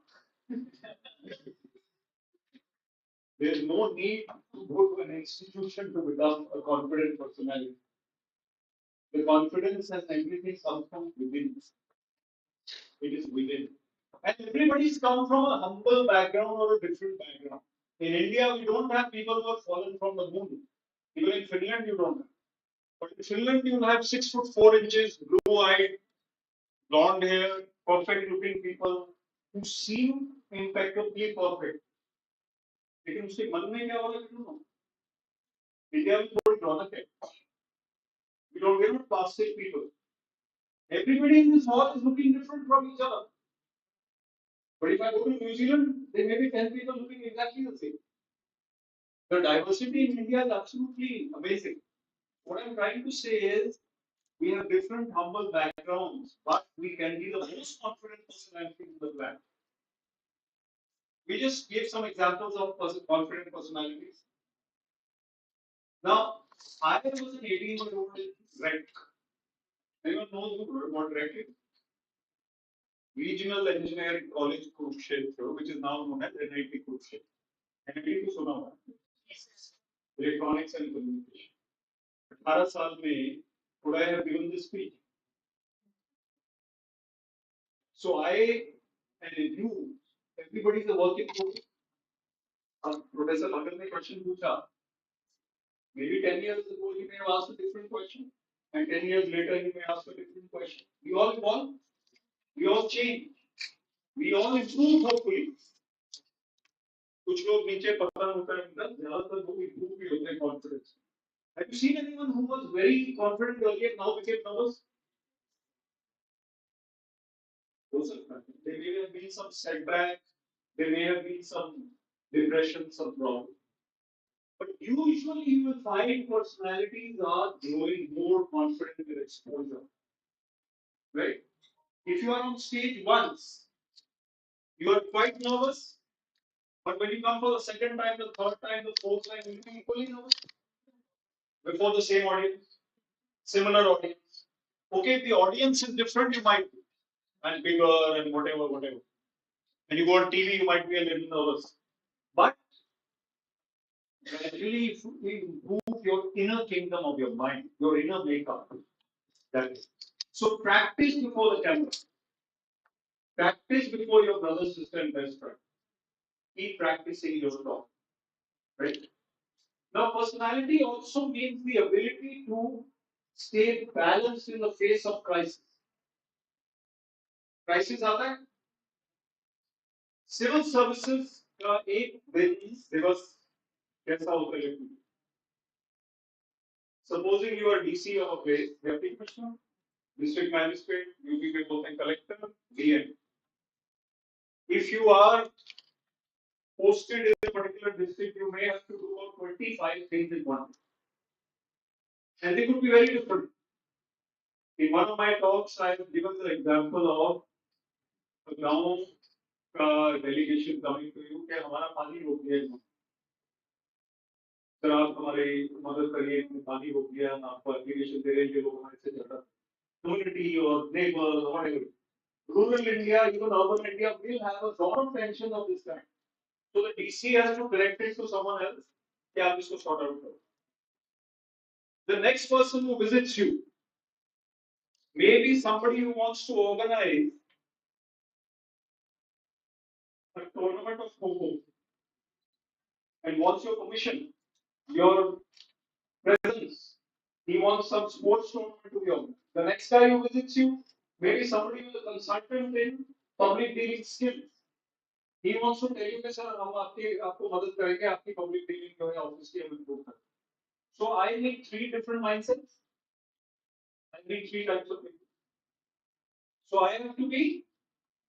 There is no need to go to an institution to become a confident personality. The confidence and everything comes from within. It is within. And everybody's come from a humble background or a different background. In India, we don't have people who have fallen from the moon. Even in Finland, you don't have. But in Finland, you have 6'4", blue-eyed, blonde hair, perfect-looking people who seem impeccably perfect. लेकिन उसके मन में क्या हो रहा है you know? India में थोड़ी रौनक है. We don't get plastic people. Everybody in this hall is looking different from each other. But if I go to New Zealand, there may be 10 people looking exactly the same. The diversity in India is absolutely amazing. What I'm trying to say is, we have different humble backgrounds, but we can be the most confident personality in the planet. We just gave some examples of confident personalities. Now, I was an 18-year-old REC. Anyone knows what REC is? Regional Engineering College, Kurukshetra, which is now known as NIT Kurukshetra. NIT to सुना हुआ है? Electronics and Communication. 18 साल में could I have given this speech? So I and you, everybody is a work in progress. Professor Lagan ने question पूछा. Maybe 10 years ago you may have asked a different question, and 10 years later you may ask a different question. We all evolve, we all change, we all improve hopefully. कुछ लोग नीचे पतन होता है उनका ज्यादातर लोग improve भी होते हैं confidence. Have you seen anyone who was very confident earlier now became nervous? There may have been some setback, there may have been some depression, some problem. But usually you will find personalities are growing more confident with exposure. Right? If you are on stage once, you are quite nervous, but when you come for the second time, the third time, the fourth time, you will be equally nervous before the same audience, similar audience. Okay, if the audience is different, you might be, and bigger and whatever. When you go on TV, you might be a little nervous. But gradually, if you improve your inner kingdom of your mind, your inner makeup, that is. So practice before the camera. Practice before your brother, sister, and best friend. Keep practicing your talk. Right? Now, personality also means the ability to stay balanced in the face of crisis. Crisis आता है? Civil services का एक दिवस कैसा होता है? Supposing you are DC of a place, Deputy Commissioner, District Magistrate, UP के बोलते हैं Collector, DM. If you are posted in a particular district, you may have to do about 25 things in one. And they could be very different. In one of my talks, I have given the example of a गांव का delegation coming to you कि हमारा पानी रोक दिया है. Sir आप हमारे मदद करिए, पानी रोक दिया, हम आपको एप्लीकेशन दे रहे हैं, ये लोग हमारे से ज़्यादा community or neighbor or whatever. Rural India, even urban India will have a lot of tension of this kind. So the DC has to direct it to someone else कि आप इसको sort out करो. The next person who visits you may be somebody who wants to organize a tournament of Coco and wants your permission, your presence. He wants some sports tournament to be organized. The next guy who visits you may be somebody who is a consultant in public dealing skills. He wants to tell you कि sir हम आपको मदद करेंगे, आपकी public dealing जो है office की हम improve करें. So I need 3 different mindsets. I need 3 types of people. So I have to be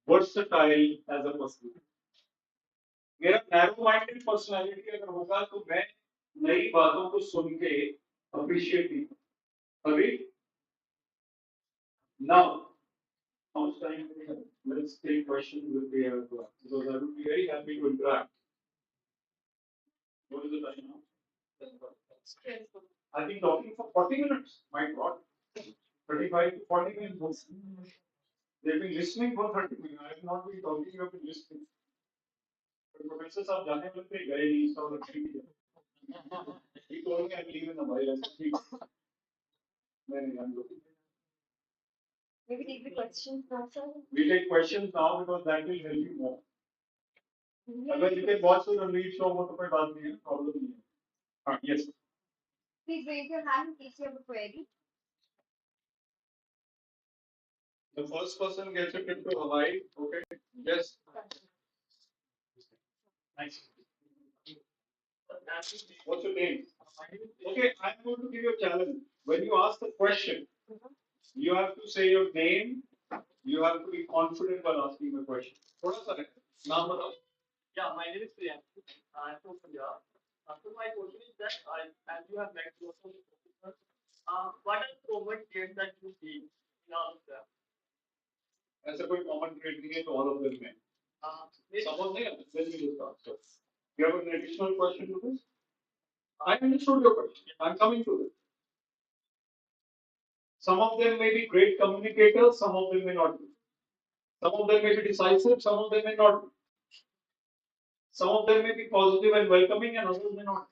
versatile as a person. मेरा narrow minded personality अगर होगा तो मैं नई बातों को सुन के appreciate नहीं. Agree? Now, How much time do we have? Let's take questions with the class because I would be very happy to interact. What is the time now? I've been talking for 40 minutes. My God. 35 to 40 minutes. They've been listening for 30 minutes. I have not been talking, you have been listening. But Professor Saab जाने वाले थे गए नहीं सब लड़की थी. He told me I'm leaving the while. I'm looking. Maybe take the questions now, sir. We take questions now because that will help you more. Otherwise you can watch the read show वो तो कोई बात नहीं है, problem नहीं है. Yes. Please raise your hand in case you have a query. The first person gets a trip to Hawaii. Okay. Yes. Nice. What's your name? Okay, I'm going to give you a challenge. When you ask the question, you have to say your name. You have to be confident while asking the question. थोड़ा सा है. नाम बताओ. Yeah, my name is Priyank. I'm from Punjab. So my question is that, as you have met most of the professors, what are the common traits that you see in all of them? ऐसा कोई common trait नहीं है तो all of them हैं. Some of them. Then you start. So, you have an additional question to this? I understood your question. I'm coming to this. Some of them may be great communicators. Some of them may not be. Some of them may be decisive. Some of them may not be. Some of them may be positive and welcoming, and others may not.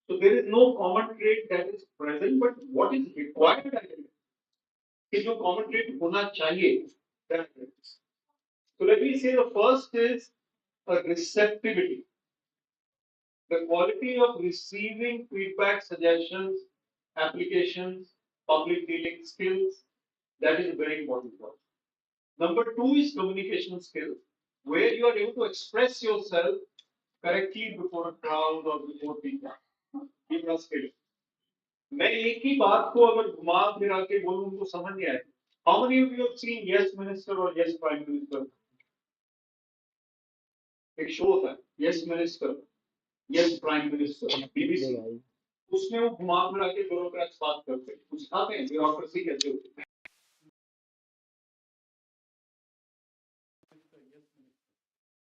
So there is no common trait that is present, but what is required is no common trait होना चाहिए. So let me say the first is a receptivity. The quality of receiving feedback, suggestions, applications, public dealing skills, that is very important for us. Number two is communication skills, where you are able to express yourself correctly before a crowd or before people. ये बड़ा skill है. मैं एक ही बात को अगर घुमा फिरा के बोलूं उनको समझ नहीं आए. How many of you have seen Yes Minister or Yes Prime Minister? एक शो होता है Yes Minister, Yes Prime Minister, BBC. उसमें वो घुमा फिरा के ब्यूरोक्रेट्स बात करते हैं. कुछ आते हैं ब्यूरोक्रेसी कैसे होती है.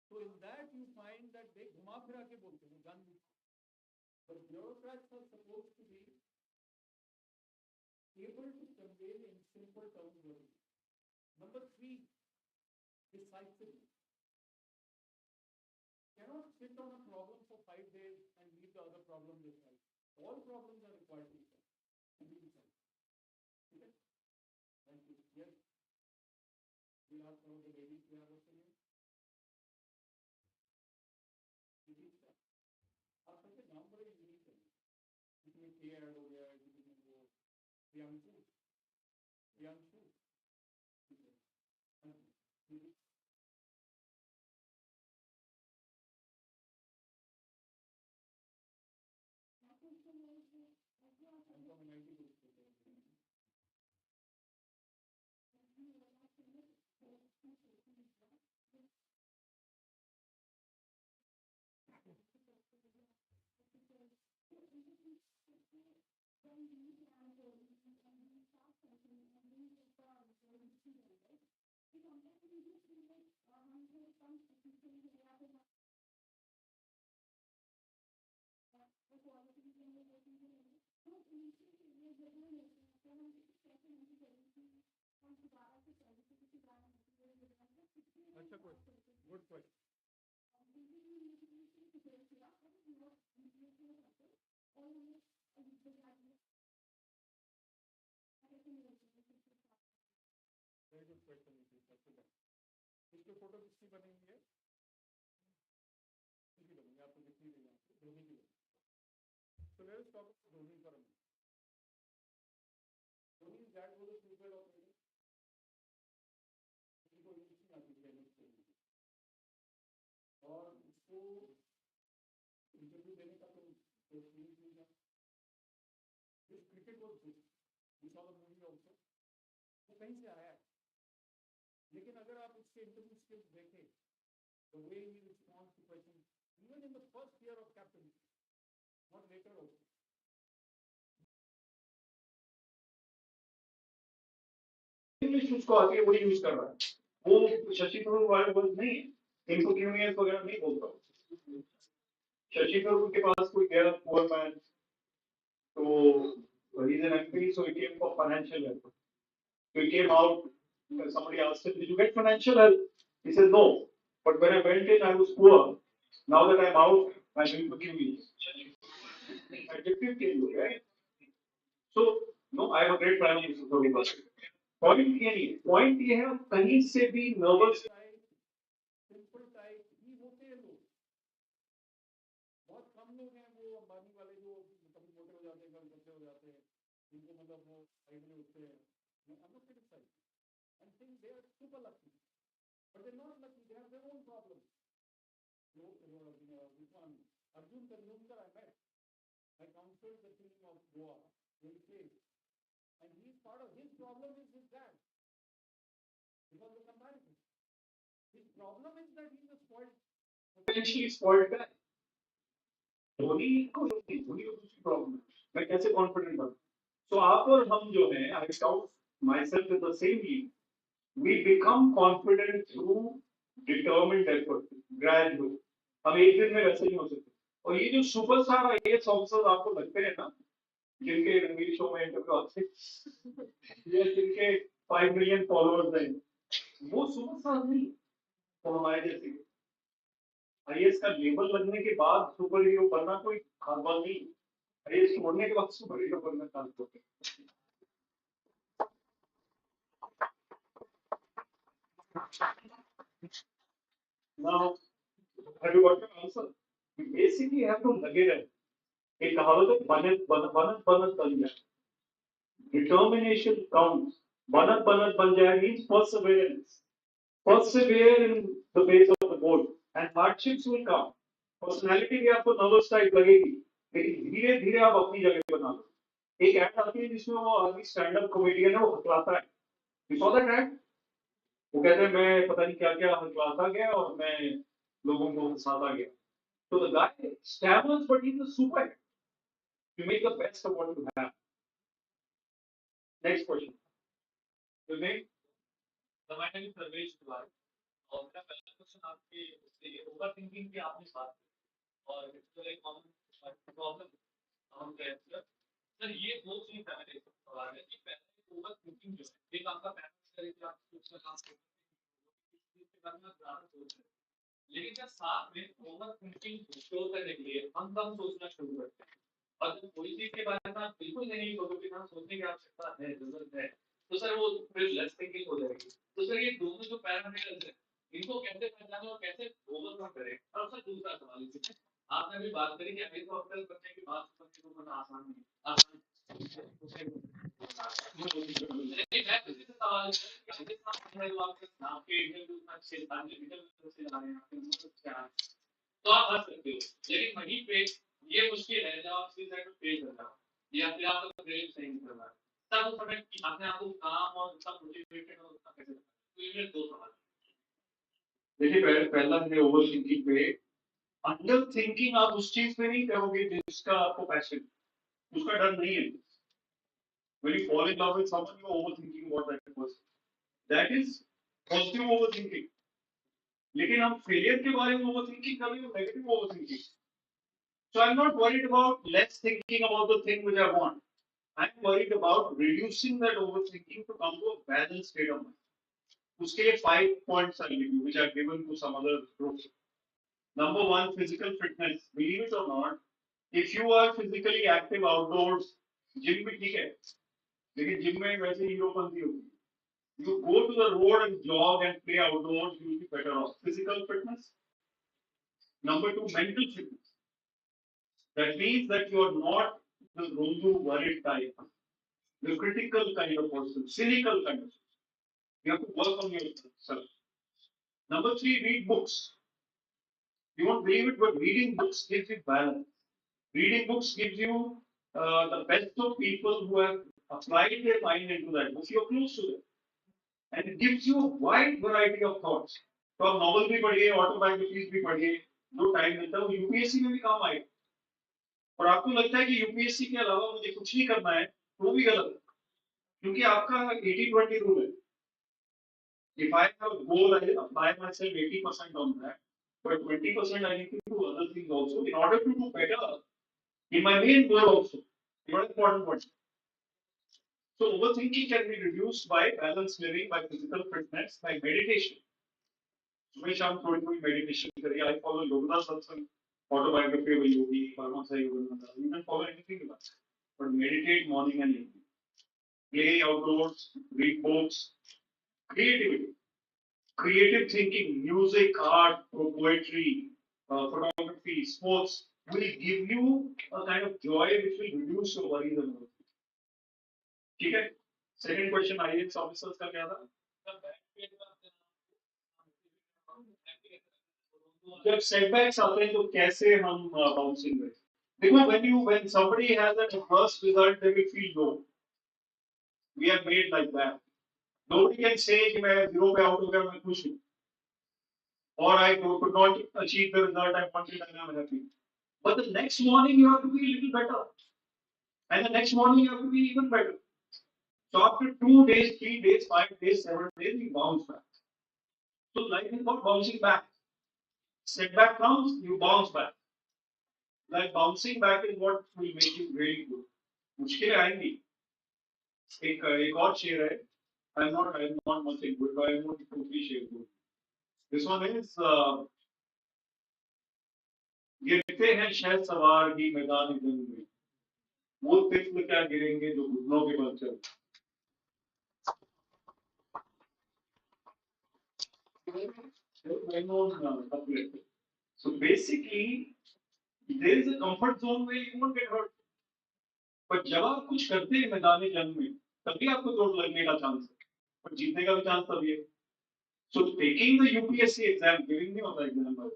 So in that you find that they घुमा फिरा के बोलते हैं जान. But bureaucrats are supposed to be able to convey in simple terms only. Number three, decisiveness. Cannot sit on a problem for 5 days and leave the other problem aside. All problems are required to be solved. Okay? Thank you. Yes. We'll ask some of the ladies who have a opinion. आप सबके नाम बड़े unique हैं. इसमें के add हो गया है, इसमें वो प्रियांशु. ठीक है. अच्छा question. Good question. Very good question. इसके फोटो किसकी बनेंगी है? किसकी बनेंगी? आपको दिखनी नहीं है. धोनी की. So let us talk about Dhoni for a minute. Dhoni is that was a super operator. उसको इंग्लिश नहीं आती टेनिस के लिए. और उसको इंटरव्यू देने का तो सीरीज मिल गया. This cricket was good. We saw the movie also. वो कहीं से आया है. लेकिन अगर आप उसके इंटरव्यू स्किल्स देखें, the way he responds to questions, even in the first year of captaincy, not later also. English उसको आती है वही यूज कर रहा है, वो शशि थरूर वाले वर्ड नहीं है, इम्पोक्यूनियस वगैरह नहीं बोलता हूँ। शशि थरूर के पास कोई गया पुअर मैन, तो he is an MP, so he came for financial help. So he came out, somebody asked him, did you get financial help? He said, no. But when I went in, I was poor. Now that I'm out, I'm going to give you. Adjective change, right? So, no, I am a great prime minister for the point ये नहीं है, point ये है कहीं से भी nervous simple type ही होते हैं लोग, बहुत कम लोग हैं वो अंबानी वाले जो कभी मोटे हो जाते हैं कभी पतले हो जाते हैं, जिनको मतलब वो साइड में उठते हैं, I'm not criticizing. I'm saying they are super lucky, but they're not lucky. They have their own problems. This one, Arjun Tanjumkar, I met. I counseled the king of Goa in case, and he's part of his problem is his dad because of the comparison. His problem is that he's a spoiled, potentially spoiled guy. Dhoni को दूसरी problem है, मैं कैसे confident बनूं? So आप और हम जो हैं, I count myself in the same league. We become confident through determined effort, gradual. हम एक दिन में वैसे नहीं हो सकते। और ये जो सुपरस्टार आईएएस ऑफिसर्स आपको लगते हैं ना, जिनके रणवीर शो में इंटरव्यू आते हैं, ये जिनके 5 मिलियन फॉलोअर्स हैं, वो सुपरस्टार नहीं, वो हमारे जैसे आईएएस का लेबल लगने के बाद सुपर हीरो बनना कोई खास बात नहीं, आईएएस छोड़ने के बाद सुपर हीरो बनना खास बात है। Now, have you got your answer? You basically have to lage रहे। एक कहावत है, बनत बनत बनत बन जाए। Determination counts. बनत बनत बन जाए means perseverance. Persevere in the face of the goal, and hardships will come. Personality भी आपको nervous type लगेगी, लेकिन धीरे धीरे आप अपनी जगह बना लो। एक ऐड आती है जिसमें वो आदमी स्टैंड अप कॉमेडियन है, वो हकलाता है। You saw that ad? वो कहते हैं मैं पता नहीं क्या क्या हकलाता गया और मैं लोगों को हंसाता गया। So the guy stammers, but he's a super. You make the best of what you have. Next question. Vivek? The matter is Pravesh Kumar. और मेरा पहला क्वेश्चन आपके ओवर थिंकिंग की आपने बात की और जो एक कॉमन प्रॉब्लम हम कहते हैं सर, ये दो चीज है मेरे सवाल है कि पहले ओवर थिंकिंग जो है एक आपका पैटर्न है कि आप कुछ का काम करते हैं इसके बारे में ज्यादा सोच रहे हैं, लेकिन जब साथ में ओवर थिंकिंग शो करने के लिए हम कम सोचना शुरू करते हैं और जब कोई चीज के बारे में आप बिल्कुल नहीं सोचोगे ना, सोचने की आवश्यकता है, जरूरत है, तो सर वो फिर लेस थिंकिंग हो जाएगी। तो सर ये दोनों जो पैरामीटर्स हैं इनको कैसे पहचानें और कैसे ओवरकम करें? और सर दूसरा सवाल है, आपने अभी बात करी कि आईएएस ऑफिसर बनने के बाद बच्चे को बनना आसान नहीं आसान लेकिन मैं किसी से सवाल आपके इंटरव्यू में अच्छे से ला रहे हैं तो आप हंस सकते हो, लेकिन वहीं पे ये मुश्किल है जब आप सीधी साइड पे पे कर रहे हो या फिर आपका ब्रेन सही नहीं कर रहा है, तब उस समय अपने आप को काम और सब मोटिवेटेड और उसका कैसे, तो ये दो सवाल। देखिए पहला है ओवर थिंकिंग पे। अंडर थिंकिंग आप उस चीज पे नहीं करोगे जिसका आपको पैशन, उसका डर नहीं है। When you fall in love with someone, you are overthinking about that person. That is positive overthinking. लेकिन हम फेलियर के बारे में overthinking कर रहे हो, negative overthinking. So I'm not worried about less thinking about the thing which I want. I'm worried about reducing that overthinking to come to a balanced state of mind. उसके लिए 5 points I give you, which I've given to some other groups. Number 1, physical fitness. Believe it or not, if you are physically active outdoors, gym भी ठीक है, लेकिन gym में वैसे हीरोपंती होगी। You go to the road and jog and play outdoors, you will be better off. Physical fitness. Number 2, mental fitness. That means that you are not the Rundu worried type, the critical kind of person, cynical kind of person. You have to work on yourself. Number 3, read books. You won't believe it, but reading books gives you balance. Reading books gives you the best of people who have applied their mind into that book. You're close to them. And it gives you a wide variety of thoughts. तो आप novel भी पढ़िए, autobiographies भी पढ़िए, जो time मिलता है वो यूपीएससी में भी काम आएगा। और आपको लगता है कि यूपीएससी के अलावा मुझे कुछ नहीं करना है, वो भी गलत है, क्योंकि आपका 80-20 रूल है। If I have a goal, I apply myself 80% on that, but 20% I need to do other things also in order to do better in my main goal also. Very important one. So overthinking can be reduced by balanced living, by physical fitness, by meditation. सुबह शाम थोड़ी थोड़ी meditation करिए. I follow Yoga Satsang, autobiography of a yogi, Paramahansa Yogananda. You can follow anything you like, but meditate morning and evening. Play outdoors, read books, creativity, creative thinking, music, art, poetry, photography, sports will give you a kind of joy which will reduce your worries and worries. ठीक है? Second question, IAS officers का क्या था? जब setbacks आते हैं तो कैसे हम bouncing करें? देखो, when somebody has an adverse result, they will feel low. We are made like that. Nobody can say कि मैं zero पे out हो गया, मैं खुश हूँ. Or I could not achieve the result I wanted and I'm happy. But the next morning you have to be a little better. And the next morning you have to be even better. So after 2 days, 3 days, 5 days, 7 days, you bounce back. So life is about bouncing back. Setback comes, you bounce back. Like bouncing back is what will make you really good. मुश्किलें आएंगी. एक और शेर है. I'm not much in good, but I know 2-3 shares good. This one is गिरते हैं शहद सवार ही मैदान जंग में. वो तिफ्ल क्या गिरेंगे जो घुटनों के बल चल. So basically, there is a comfort zone where you won't get hurt. But जब आप कुछ करते हैं मैदानी जंग में, तभी आपको चोट लगने का चांस है. पर जीतने का भी चांस तभी है. So taking the UPSC exam, giving नहीं होता exam.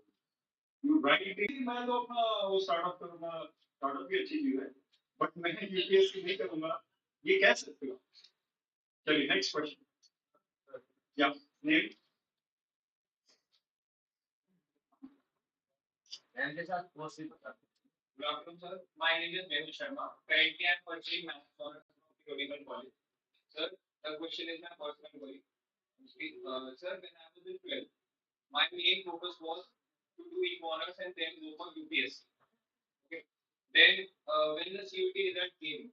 You write it. मैं तो अपना वो startup करूँगा. Startup भी अच्छी चीज है. But मैं UPSC नहीं करूँगा. ये कह सकते हो. चलिए next question. Yeah, name. And this is mostly good afternoon, sir. My name is Mehul Sharma. Currently, I am pursuing maths honors from Kirori College. Sir, the question is my personal query. Sir, when I was in 12th, my main focus was to do honors and then go for UPSC. Okay. Then, when the CUT result came,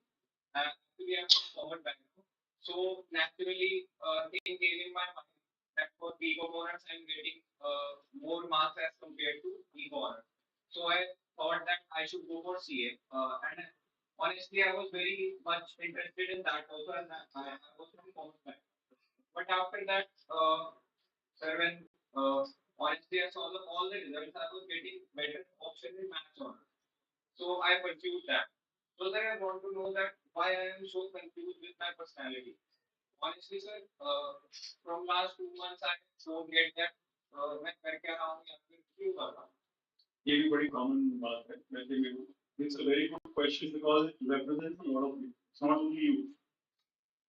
actually I was common background. So naturally, thing came in my mind that for Eco honors, I'm getting more marks as compared to Eco honors. So I thought that I should go for CA. And honestly, I was very much interested in that also, and I was from commerce background. But after that, sir, when honestly I saw all the results, I was getting better option in maths honors. So I pursued that. So then I want to know that why I am so confused with my personality. Honestly, sir, from last 2 months I don't get that. मैं कर क्या रहा हूँ या फिर क्यों कर रहा हूँ. ये भी बड़ी common बात है. वैसे भी it's a very good question because it represents a lot of people. It's not only you.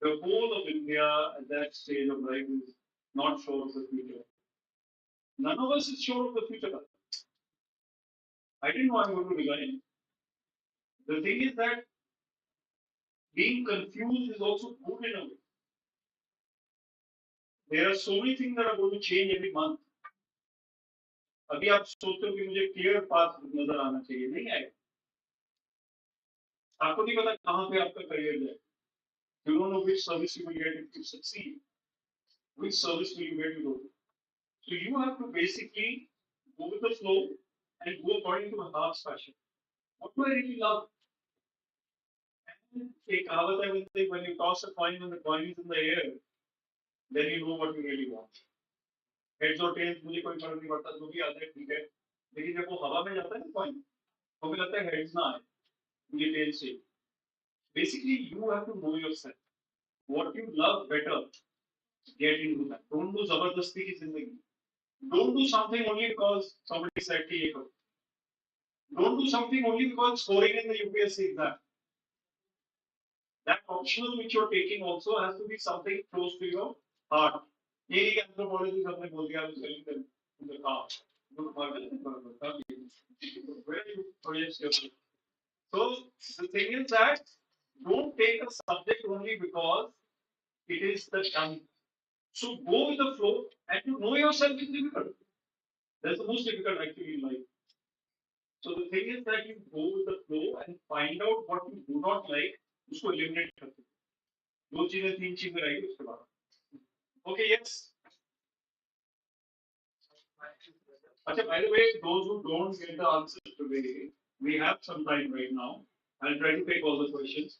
The whole of India at that stage of life is not sure of the future. None of us is sure of the future. I didn't know I'm going to resign. The thing is that being confused is also good in a way. There are so many things that are going to change every month. अभी आप सोचते हो कि मुझे clear path नजर आना चाहिए, नहीं आएगा. आपको नहीं पता कहाँ पे आपका करियर जाए. You don't know which service you will get if you succeed. Which service will you get to go to? So you have to basically go with the flow and go according to a heart's passion. What do I really love? And a कहावत है, when you toss a coin and the coin is in the air, then you know what you really want. Heads or tails मुझे कोई फर्क नहीं पड़ता, जो भी आता है ठीक है. लेकिन जब वो हवा में जाता है ना coin, तो मुझे लगता है heads ना आए, मुझे tails चाहिए. Basically, you have to know yourself. What you love better, get into that. Don't do जबरदस्ती की जिंदगी. Don't do something only because somebody said कि ये करो. Don't do something only because scoring in the UPSC exam. That optional which you're taking also has to be something close to your heart. ये नहीं कि anthropology सबने बोल दिया, selling them in the car. Where you project yourself. So the thing is that don't take a subject only because it is the tongue. So go with the flow, and to know yourself is difficult. That's the most difficult actually in life. So the thing is that you go with the flow and find out what you do not like, उसको eliminate करते हो. दो चीजें तीन चीजें रहेगी उसके बाद. Okay, yes. Acha, by the way, those who don't get the answers today, we have some time right now. I'll try to take all the questions.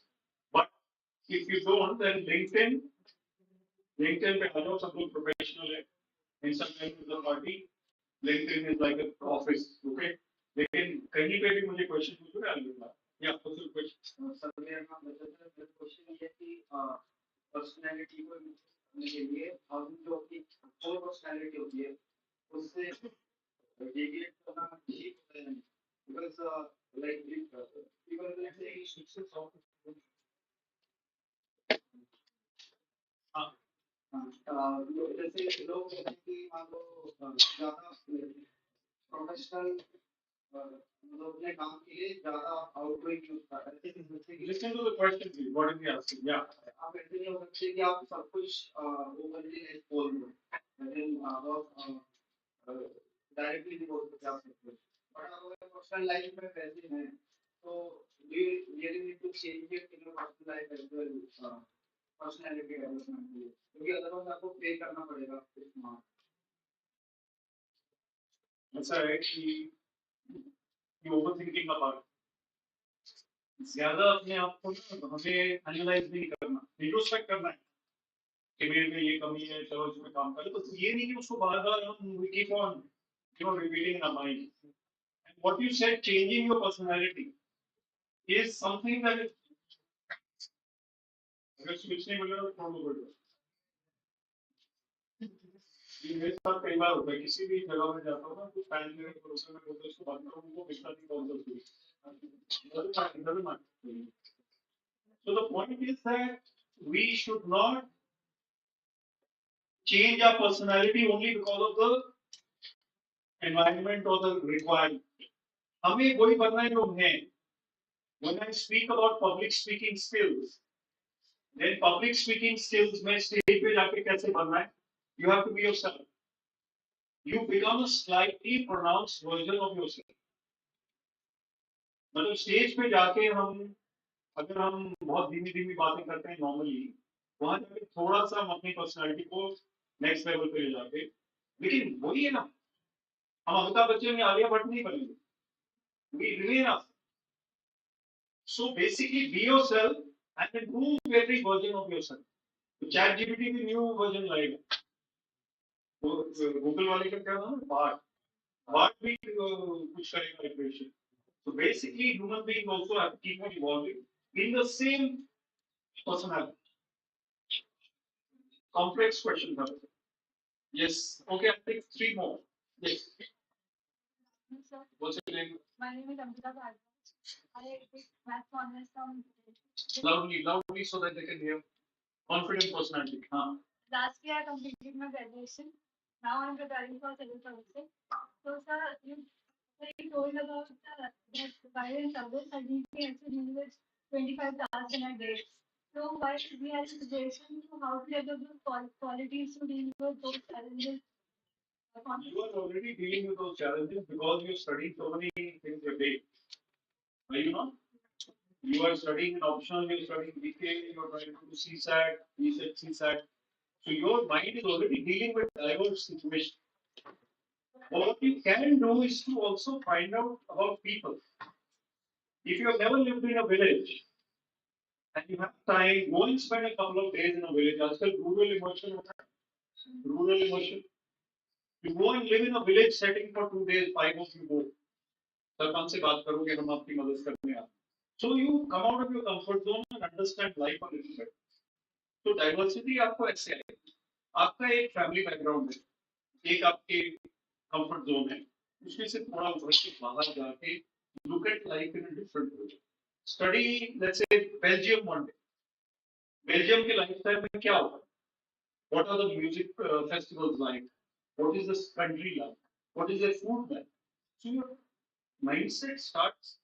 But if you don't, then LinkedIn पे आ जाओ, सब लोग professional है. Instagram is a party. LinkedIn is like an office. Okay. लेकिन कहीं पे भी मुझे क्वेश्चन पूछो ना अलग. या कुछ क्वेश्चन. सर मेरा नाम मेरा क्वेश्चन ये है कि पर्सनालिटी को समझने के लिए हम जो अपनी जो पर्सनालिटी होती है उससे डेविएट करना ठीक होता है because like people will say success of जैसे लोग कहते हैं कि मान लो ज्यादा प्रोफेशनल मतलब अपने काम के लिए ज्यादा आउटगोइंग यूज कर रहे हैं. Listen to the question, please. What is he asking? Yeah. आप ऐसे नहीं हो सकते कि आप सब कुछ ओपनली नहीं बोल दो. लेकिन आप डायरेक्टली नहीं बोल सकते आप सब कुछ. और अगर पर्सनल लाइफ में वैसे हैं तो you really need to change it in your personal life as well. Personality development के लिए क्योंकि अदरवाइज आपको पे करना पड़ेगा इस मार्क. ऐसा है कि ओवर थिंकिंग अबाउट ज्यादा अपने आप को हमें एनालाइज नहीं करना, इंट्रोस्पेक्ट करना है कि मेरे में ये कमी है, चलो इसमें काम करें. तो ये नहीं कि उसको बार बार हम we keep on repeating in our mind. And what you said, changing your personality is something that is, अगर स्विच नहीं मिलेगा तो प्रॉब्लम हो जाएगा. ये मेरे साथ कई बार होता है, किसी भी जगह में जाता हूँ ना तो फैन में प्रोफेसर में बोलते उसको बात करो, उनको मिलता नहीं कौन सा सुई. So the point is that we should not change our personality only because of the environment or the requirement. हमें वही बनना है जो है. When I speak about public speaking skills, then public speaking skills में stage पे जाके कैसे बनना है? You have to be yourself. You become a slightly pronounced version of yourself. मतलब स्टेज पे जाके हम अगर हम बहुत धीमी धीमी बातें करते हैं नॉर्मली, वहां जाके थोड़ा सा हम अपनी पर्सनालिटी को नेक्स्ट लेवल पे ले जाके, लेकिन वही है ना, हम अमिताभ बच्चन में आलिया भट्ट नहीं बनेंगे. We remain us. So basically be yourself and improve every version of yourself. तो चैट जीपीटी की न्यू वर्जन लाएगा. तो गूगल वाले का क्या नाम है, बार्ट भी कुछ करेगा equation. So basically human beings also have to keep on evolving in the same personality. Complex question. Yes. Okay, I'll take 3 more. Yes. Sir, What's your name? my name is Amrita Bhargava. I take math honors from Loudly so that they can hear. Confident personality. last year I completed my graduation. Now I'm preparing for civil services. So sir, you told about that while in service I need to actually deal with 25 tasks in a day. So why we have suggestion to how to develop those qualities to deal with those challenges? You are already dealing with those challenges because you study so many things a day. Are you not? You are studying an optional, you are studying BK, you are trying to do CSAT, BSET, CSAT. So your mind is already dealing with diverse situations. What you can do is to also find out about people. If you have never lived in a village and you have time, go and spend a couple of days in a village. Aajkal rural immersion. Rural immersion. You go and live in a village setting for 2 days, 5 of you go. Sarpanch से बात करोगे, हम आपकी मदद करने आते. So you come out of your comfort zone and understand life a little bit. So diversity आपको ऐसे आएगी. आपका एक फैमिली बैकग्राउंड है, एक आपके कंफर्ट जोन है, उसमें से थोड़ा उभर के बाहर जाके look at life in a different way. Study, let's say Belgium one day. Belgium के लाइफस्टाइल में क्या होगा? What are the music festivals like? What is this country like? What is their food like? So your mindset starts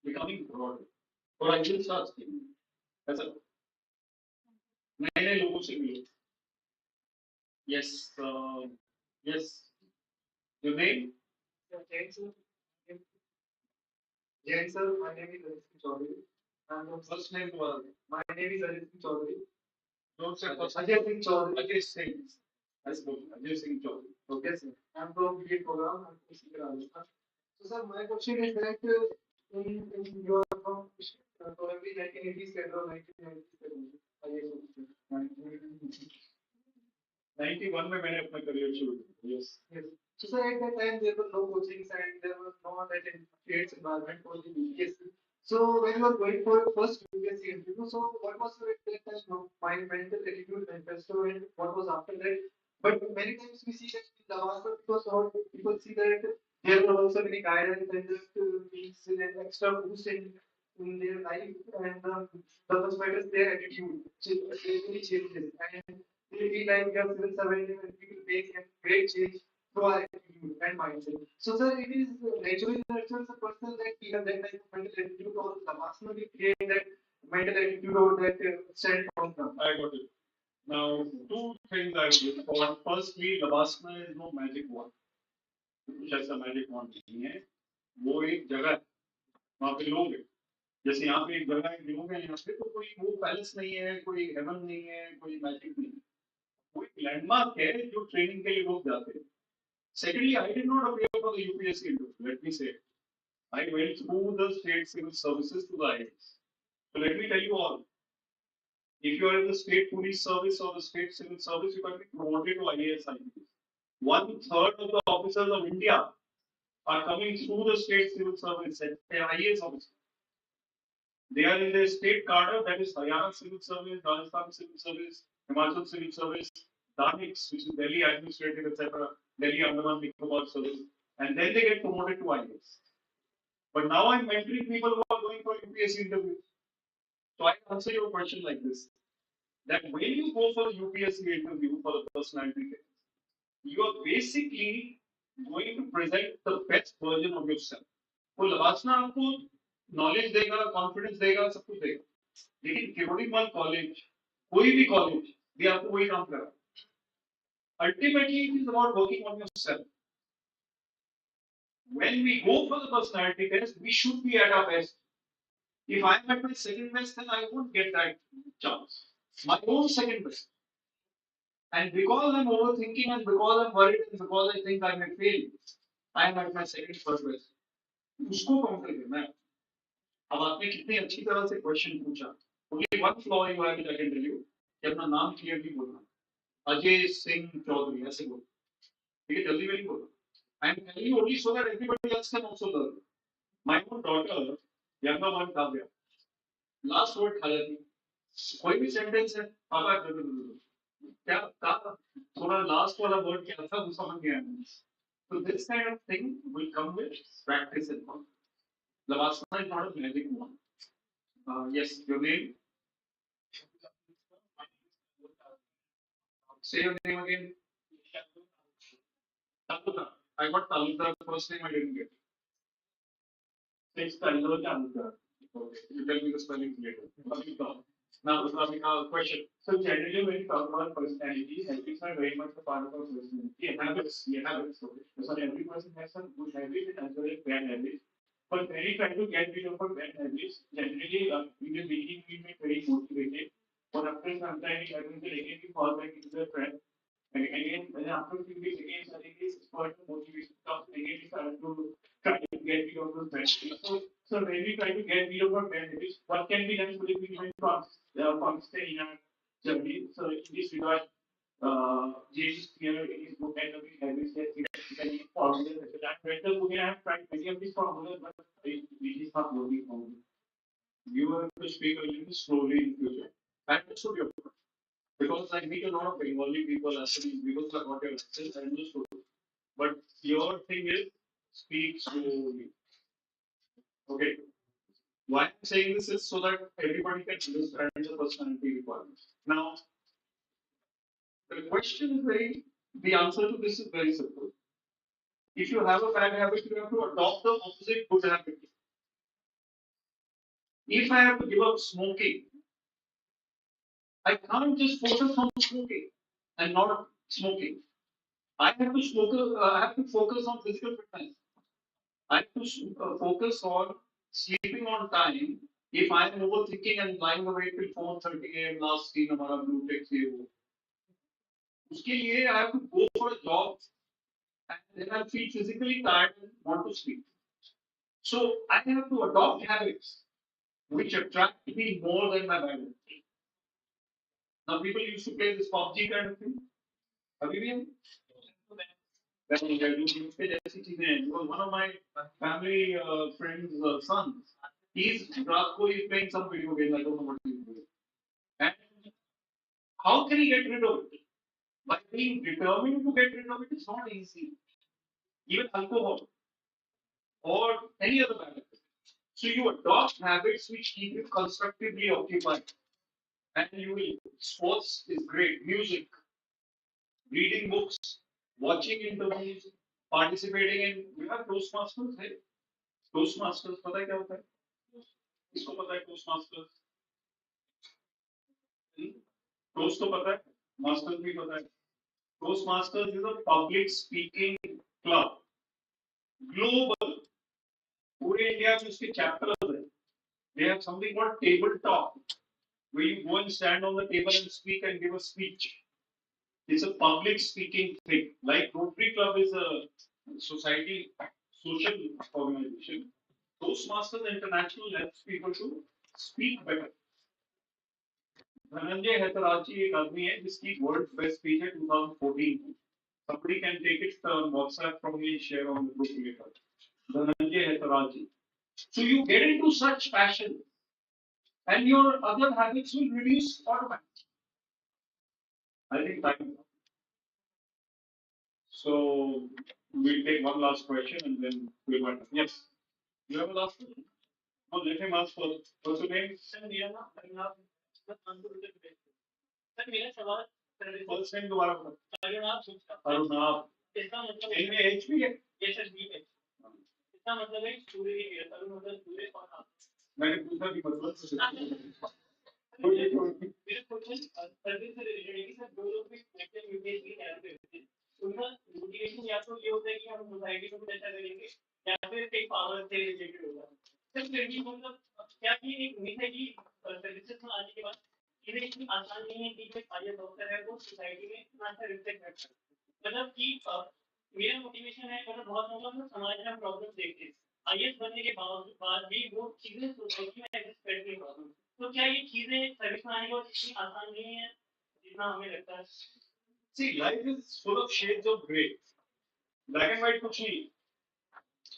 becoming broader. Horizon starts changing. ऐसा नए नए लोगों से मिलो. Yes. Yes. Your name? Jain sir, my name is Ajay Chaudhary. And the First name was. my name is Ajay Chaudhary. Don't say first. Ajay Singh Chaudhary. Ajay Singh. I spoke. Ajay Singh Chaudhary. Okay, sir. I'm from BA program. I'm from Sikh Rajasthan. So, sir, my question is that in you are from probably 1980s or 1990s. IAS. 91 में मैंने अपना career शुरू किया. Yes. Yes. So, sir, at that time there were no coachings and there was no that creates environment for the UPSC. So, when you were going for your first UPSC interview, so what was your at that time my mental attitude, manifesto, and what was after that? But many times we see that in Lavasa, because all people see that there were also many guidance and just means an extra boost in their life and the first matters their attitude. Really changes and they feel like we are civil servant and we will make a great change through our attitude and mindset. So, sir, it is naturally nurtures a person that he has that type of mental attitude or the master will create that mental attitude or that standpoint. I got it. Now, two things I would look for. Firstly, Navasana is no magic wand. कुछ ऐसा magic wand नहीं है. वो एक जगह है. वहाँ पे लोग हैं. जैसे यहाँ पे एक जगह है, लोग हैं यहाँ पे, तो कोई वो पैलेस नहीं है, कोई हेवन नहीं है, कोई मैजिक नहीं है. वो एक लैंडमार्क है जो ट्रेनिंग के लिए लोग जाते हैं. Secondly, I did not appear for the UPSC interview. Let me say, I went through the state civil services to the IAS. So let me tell you all. If you are in the state police service or the state civil service, you can be promoted to IAS. 1/3 of the officers of India are coming through the state civil service and IAS officers. They are in the state cadre, that is Haryana Civil Service, Rajasthan Civil Service, Himachal Civil Service, DANIX, which is Delhi Administrative, etc., Delhi Andaman Nicobar Service, and then they get promoted to IAS. But now I'm mentoring people who are going for UPSC interviews. So I answer your question like this: that when you go for the UPSC interview for the personality test, you are basically going to present the best version of yourself. वो लवासना आपको knowledge देगा, confidence देगा, सब कुछ देगा. लेकिन Kirori mall college, कोई भी कॉलेज भी आपको वही काम करा. Ultimately, it is about working on yourself. When we go for the personality test, we should be at our best. If I am at my second best, then I won't get that chance. My own second best. And because I'm overthinking and because I'm worried and because I think I may fail, I am at my second first best. उसको counter करना है. अब आपने कितनी अच्छी तरह से question पूछा. Only one flaw you have, I can tell you, कि अपना नाम क्लियरली बोलना. अजय सिंह चौधरी ऐसे बोलो. ठीक है, जल्दी में नहीं बोलो. I am telling you only so that everybody else can also learn. My own daughter, younger one, Kartavya, last word खा जाती. कोई भी सेंटेंस है, पापा क्या कहा, थोड़ा लास्ट वाला वर्ड क्या था वो समझ नहीं आया. So this kind of thing will come with practice and fun. Lavasana is not a magic wand. Yes, your name? Say your name again. Taluka. I got Taluka. The first name I didn't get. It's Taluka. Okay. You tell me the spelling later. Now, question. So generally, when you talk about personality, habits are very much a part of our personality. Habits. Okay. So every person has some good habits as well as bad habits. But when you try to get rid of our bad habits, generally, in the beginning, we may very motivated. But after some time, I will again we fall back into the trap. And again, when after a few weeks, again, suddenly it's quite motivation comes. Again, we start to try to get rid of those bad habits. So when we try to get rid of our bad habits, what can be done so that we can constant in our journey? So in this regard, James here in his book and the habits that he can formulas. That mental book, I have tried many of these formulas, but it is not working for me. You have to speak a little slowly in future. I understood your point. Because I meet a lot of Bengali people actually because of what your accent, I understood. But your thing is speak slowly. Okay. Why I'm saying this is so that everybody can understand the personality requirements. Now, the question is the answer to this is very simple. If you have a bad habit, you have to adopt the opposite good habit. If I have to give up smoking, I can't just focus on smoking and not smoking. I have to I have to focus on physical fitness. I have to focus on sleeping on time. If I am overthinking and lying awake till 4:30 a.m. last scene हमारा blue text ये वो, उसके लिए I have to go for a job and then I feel physically tired and want to sleep. So I have to adopt habits which attract me more than my bad habits. Now people used to play this PUBG kind of thing. अभी भी है? जैसी चीजें हैं. Because one of my family friends' sons, he's रात को he's playing some video game. I don't know what he's doing. And how can he get rid of it? By being determined to get rid of it is not easy. Even alcohol or any other bad habit. So you adopt habits which keep you constructively occupied. And you will. Sports is great. Music, reading books, watching interviews, participating in. You have Toastmasters, है? Toastmasters पता है क्या होता है? किसको पता है Toastmasters? Toast तो पता है, Masters भी पता है. Toastmasters is a public speaking club, global. पूरे इंडिया में उसके chapters हैं. They have something called table talk, where you go and stand on the table and speak and give a speech. It's a public speaking thing. Like Rotary Club is a society, social organization. Toastmasters International helps people to speak better. Dhananjay हेतराजी एक आदमी है जिसकी world best speech है 2014 की. Somebody can take it on WhatsApp from me, share on the group later. Dhananjay Hetaraji. So you get into such passion, and your other habits will reduce automatically. I think time. So we'll take one last question and then we'll wind up. Yes. You have a last question? Oh, let him ask first. What's your name? Sir मेरा सवाल First name दोबारा बताओ. अरुणाभ. अरुणाभ. इसका मतलब इनमें H भी है. ये सर बी है. इसका मतलब है सूर्य की किरण. अरुण मतलब सूर्य और आप. मैंने पूछा कि मतलब मेरा क्वेश्चन सर्विस से रिलेटेड है कि सर जो लोग भी लेक्चर यूपीएससी की तैयारी करते हैं उनका मोटिवेशन या तो ये होता है कि हम सोसाइटी को कुछ अच्छा करेंगे या फिर एक पावर से रिलेटेड होगा. सर फिर भी मतलब क्या ये एक मिथ है कि सर्विसेज में आने के बाद चीजें इतनी आसान नहीं है कि कोई आईएएस ऑफिसर है वो सोसाइटी में इतना अच्छा रिफ्लेक्ट करता है. मतलब कि मेरा मोटिवेशन है मतलब बहुत लोग ना समाज में प्रॉब्लम देखते हैं आईएएस बनने के बाद भी वो चीजें सोसाइटी में एग्जिस्ट करती है प्रॉब्लम. तो क्या ये चीजें सर्विस में आने के बाद इतनी आसान नहीं है जितना हमें लगता है? See, life is full of shades of grey. Black and white कुछ नहीं.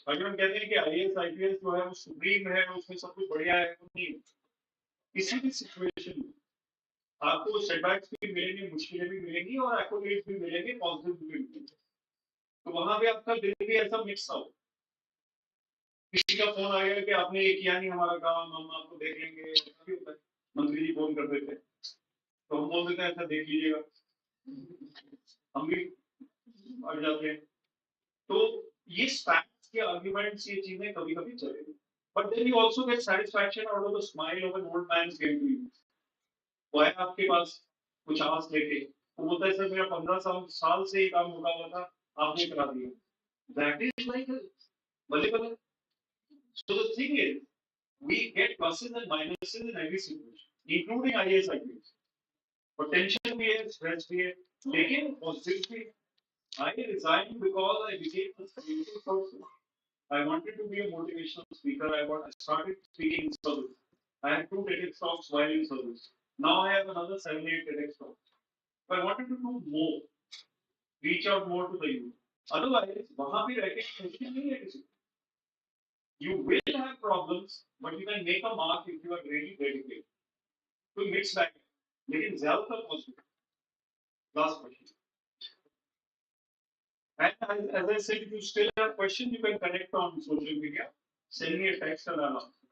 अगर हम कहते हैं कि आईएएस आईपीएस जो है वो सुप्रीम है, उसमें सब कुछ बढ़िया है, वो नहीं. किसी भी सिचुएशन में आपको सेटबैक्स भी मिलेंगे, मुश्किलें भी मिलेंगी और एक्कोलेट्स भी मिलेंगे, पॉजिटिव भी मिलेंगे. तो वहां पे आपका दिल भी ऐसा मिक्स हो. किसी का फोन आ गया कि आपने ये किया नहीं हमारा काम, हम आपको देख लेंगे. ऐसा भी होता है. मंत्री जी फोन कर देते हैं तो हम बोल देते हैं ऐसा देख लीजिएगा. हम भी अड़ जाते हैं. तो ये फैक्ट्स के आर्गुमेंट्स, ये चीजें कभी कभी चलेगी. But then you also get satisfaction out of the smile of an old man saying to you. वो है आपके पास कुछ आवाज लेके, वो बोलता है सर मेरा 15 साल से ये काम रुका हुआ था, आपने करा दिया. दैट इज लाइक भले भले. So the thing is, we get pluses and minuses in every situation, including IAS IPS. Potential भी है, stress भी है, लेकिन positive भी है. I resigned because I became a spiritual person. I wanted to be a motivational speaker. I started speaking in service. I had 2 TEDx talks while in service. Now I have another 7, 8 TEDx talks. So I wanted to do more, reach out more to the youth. Otherwise, वहाँ भी रह के खुशी नहीं है किसी. You will have problems, but you can make a mark if you are really dedicated. So mix back. लेकिन ज़्यादातर positive. Last question. And as I said, if you still have questions, you can connect on social media. Send me a text and I'll answer.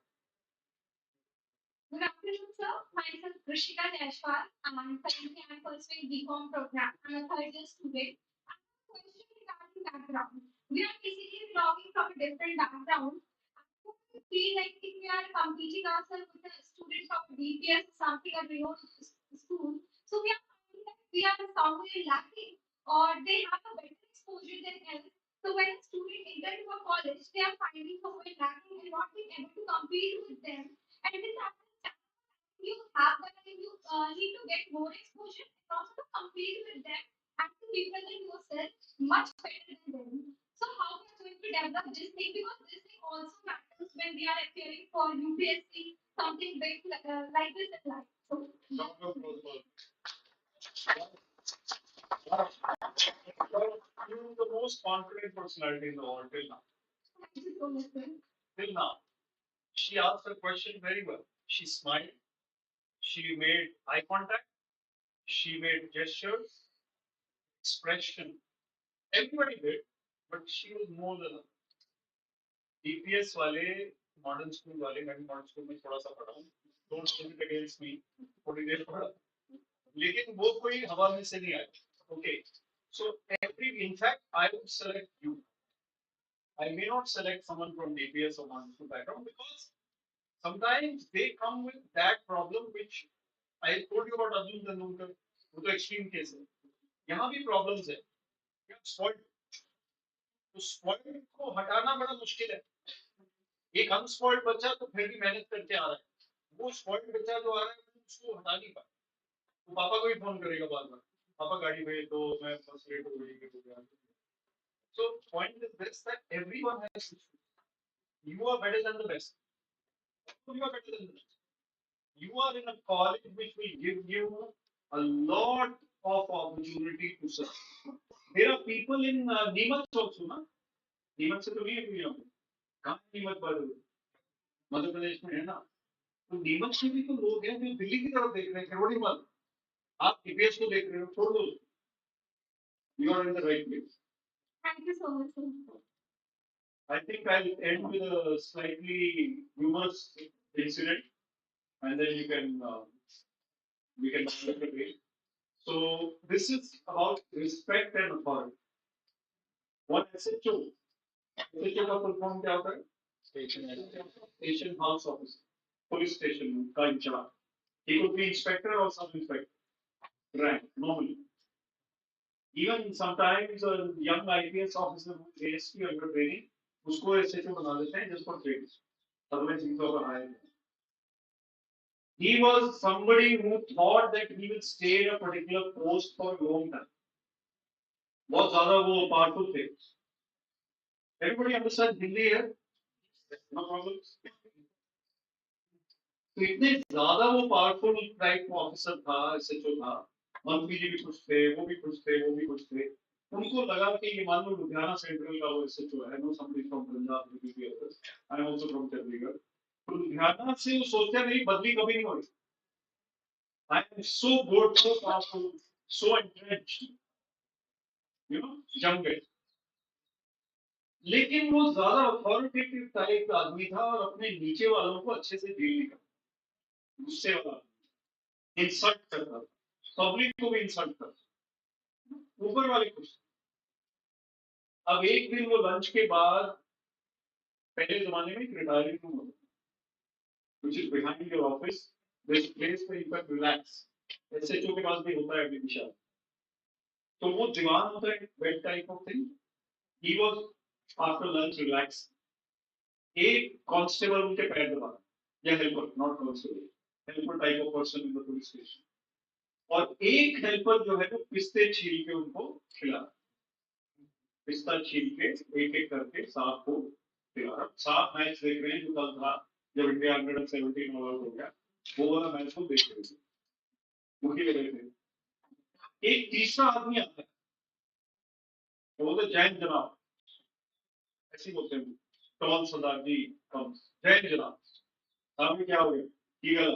Good afternoon, sir. Myself is Krishika Jaishwal. And currently I'm pursuing BCom program. I'm a third year student. I have a question regarding background. We are basically belonging from a different background. I feel like if we are competing ourselves with the students of DPS, something at Rio school, so we are finding that we are somewhere lacking. or they have a better exposure than else. So when a student enters into a college, they are finding somewhere lacking and not being able to compete with them. And this happens you have that and you need to get more exposure and also to compete with them and to represent yourself much better than them. So how we are going to develop this thing because this thing also matters when we are appearing for UPSC, something big like this in life. So You're the most confident personality in the world till now. thank you so much, sir. Till now. She asked her question very well. She smiled. She made eye contact. She made gestures, expression. Everybody did, but she was more than DPS वाले modern school वाले मैं भी modern school में थोड़ा सा पढ़ा हूँ don't take it against me थोड़ी देर पढ़ा लेकिन वो कोई हवा में से नहीं आया okay so every in fact I would select you I may not select someone from DPS or modern school background because sometimes they come with that problem which I told you about Arjun Tendulkar वो तो extreme case है यहाँ भी problems है spoiled तो spoiled को हटाना बड़ा मुश्किल है एक अनस्पॉइल्ड बच्चा तो फिर भी मेहनत करके आ रहा है वो स्पॉइल्ड बच्चा जो आ रहा है उसको हटा नहीं पाए तो पापा को ही फोन करेगा बार बार पापा गाड़ी भेज दो मैं बस लेट हो गई so point is this that everyone has you are better than the best you are better than the best you are in a college which will give you a lot of opportunity to serve there are people in Neemuch also na Neemuch से तो नहीं है कोई यहाँ पे कहाँ नीमच पर मध्य प्रदेश में है ना तो नीमच में भी तो लोग हैं जो दिल्ली की तरफ देख रहे हैं किरोड़ी मल आप ईपीएस को देख रहे हो छोड़ दो you are in the right place Thank you so much, sir. I think I'll end with a slightly humorous incident and then you can we can discuss it again. So this is about respect and authority. What SHO? SHO का full form क्या होता है? Station House Officer. Police station का in charge. He could be inspector or sub inspector. Rank normally. Even sometimes a young IPS officer who is ASP under training, उसको SHO बना देते हैं just for training. Otherwise he's over high. He was somebody who thought that he will stay in a particular post for a long time. बहुत ज़्यादा वो powerful थे. Everybody understand Hindi here? No problem. तो इतने ज़्यादा वो powerful type officer था SHO था. मंत्री जी भी खुश थे वो भी खुश थे वो भी खुश थे उनको लगा कि ये मान लो लुधियाना सेंट्रल का वो एसएचओ है know something from Punjab UP others I am also from Chandigarh तो लुधियाना से वो सोचते नहीं बदली कभी नहीं होगी I am so good so powerful so entrenched you know जंग इट लेकिन वो ज्यादा अथॉरिटेटिव टाइप का आदमी था और अपने नीचे वालों को अच्छे से डील नहीं करता गुस्से वाला इंसल्ट करता पब्लिक को भी इंसल्ट करता ऊपर वाले खुश अब एक दिन वो लंच के बाद पहले जमाने में एक रिटायरिंग रूम होता which is behind your office this place where you can relax SHO के पास भी होता है विशाल तो वो दीवान होता है bed type of thing he was after lunch relax एक कांस्टेबल उनके पैर दबा या helper not constable helper type of person in the police station और एक हेल्पर जो है वो पिस्ते छील के उनको खिला पिस्ता छील के एक एक करके साफ को खिला साफ मैच देख रहे हैं जो कल था जब इंडिया 117 ऑल आउट हो गया वो वाला मैच को देख रहे थे वही रहे थे एक तीसरा आदमी आता है तो वो तो जैन जनाब ऐसे बोलते हैं टॉल सरदार जी कम जैन जनाब सामने क्या हो गया ठीक है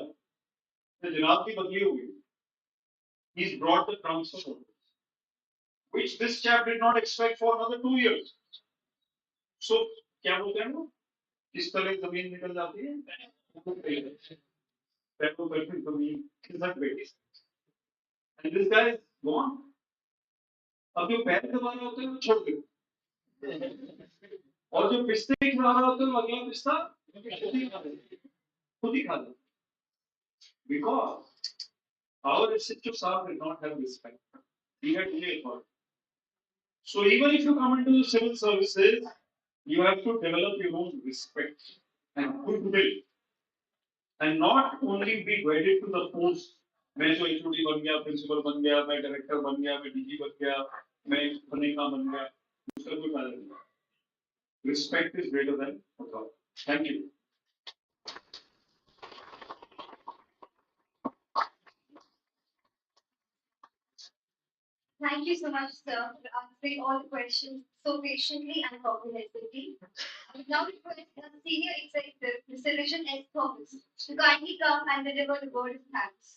तो जनाब की बदली हो गई he's brought the transfer which this chap did not expect for another 2 years so क्या बोलते हैं वो किस तरह जमीन निकल जाती है पैरों पर फिर जमीन खिसक गई and this guy is gone अब जो पैर दबा रहे होते हैं वो छोड़ दे और जो पिस्ते खिला रहा होता है वो अगला पिस्ता खुद ही खा ले because our SHO staff did not have respect he had only authority So even if you come into the civil services, you have to develop your own respect and goodwill, and not only be wedded to the post. मैं जो HOD बन गया, principal बन गया, मैं director बन गया, मैं DG बन गया, मैं बनेगा बन गया, उसका कोई फायदा नहीं. Respect is greater than authority. Thank you. Thank you so much, sir, for answering all the questions so patiently and comprehensively. I would now request the Senior Executive, Mr. Vision S. Thomas, to kindly come and deliver the word of thanks.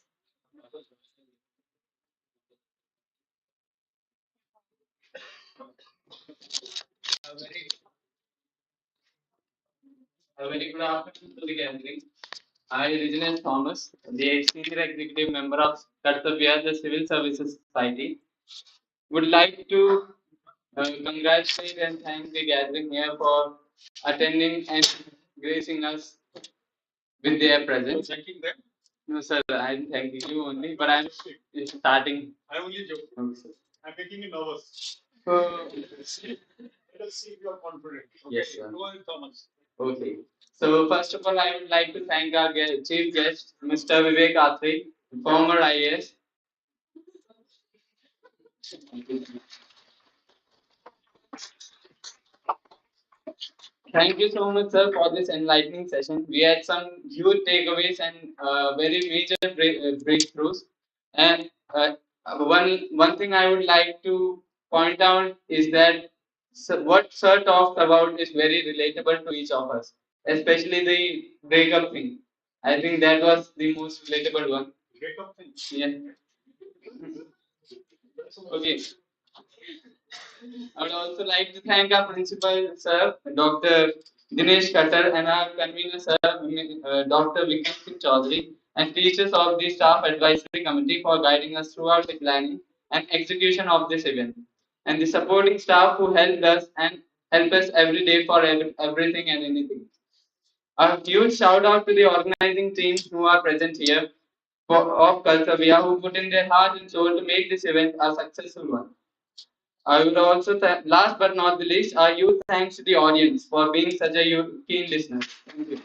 A very good afternoon to the gathering. I, Vision Thomas, the Senior Executive Member of Kartavya, the Civil Services Society, would like to congratulate and thank the gathering here for attending and gracing us with their presence. No, sir, I'm thanking you only, but I'm starting. I only joke. Okay, sir. I'm making you nervous. So, Let us see if you are confident. Okay. Yes, sir. Go ahead, Thomas. okay. So, first of all, I would like to thank our chief guest, Mr. Vivek Atray, former IAS. Thank you so much, sir, for this enlightening session. We had some huge takeaways and very major breakthroughs. And one thing I would like to point out is that what sir talked about is very relatable to each of us, especially the breakup thing. I think that was the most relatable one. Breakup thing. Yeah. Okay. I would also like to thank our principal, sir, Dr. Dinesh Khattar, and our convener, sir, Dr. Vikram Singh Chaudhary, and teachers of the Staff Advisory Committee for guiding us throughout the planning and execution of this event, and the supporting staff who helped us and help us every day for everything and anything. A huge shout out to the organizing teams who are present here of Kartavya, who put in their heart and soul to make this event a successful one. I would also, last but not the least, a huge thanks to the audience for being such a keen listener. Thank you.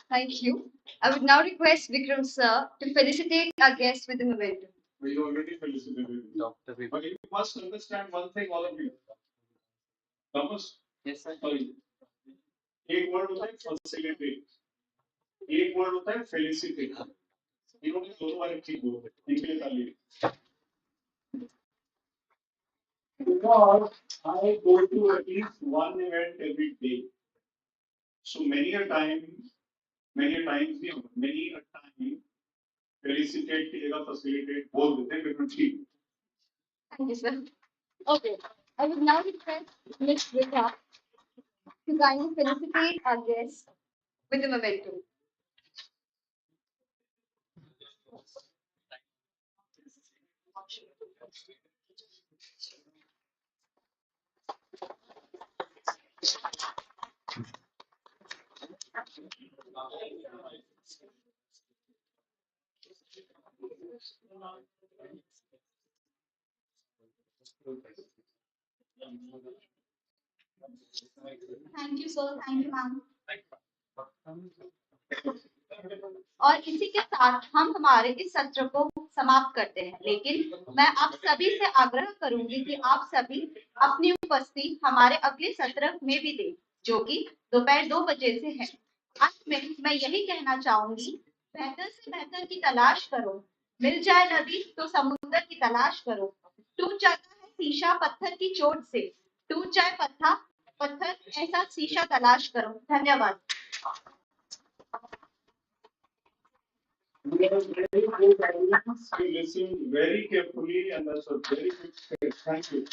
Thank you. I would now request Vikram, sir, to felicitate our guest with the momentum. We already felicitated. Dr. Vivek. But you must understand one thing, all of you. Thomas, Yes, sir. sorry. एक word होता है facilitate, एक word होता है felicitate. इन्होंने दोनों बार ठीक बोला. इनके लिए ताली. Because I go to at least one event every day. So many a time, many a time, felicitate की जगह facilitate बोल देते हैं बिल्कुल ठीक. Thank you, sir. Okay. I would now request Ms. Rita to kindly felicitate our guest with the momentum. Thank you, sir. Thank you, ma'am. और इसी के साथ हम हमारे इस सत्र को समाप्त करते हैं, लेकिन मैं आप सभी से आग्रह करूंगी कि आप सभी अपनी उपस्थिति हमारे अगले सत्र में भी दें, जो कि दोपहर 2 बजे से है. अंत में मैं यही कहना चाहूंगी, बेहतर से बेहतर की तलाश करो, मिल जाए नदी तो समुद्र की तलाश करो, टूट जाता है शीशा पत्थर की चोट से, टूट जाए पत्थर ऐसा शीशा तलाश करो. धन्यवाद. You listened very carefully, and that's a very good step. Thank you.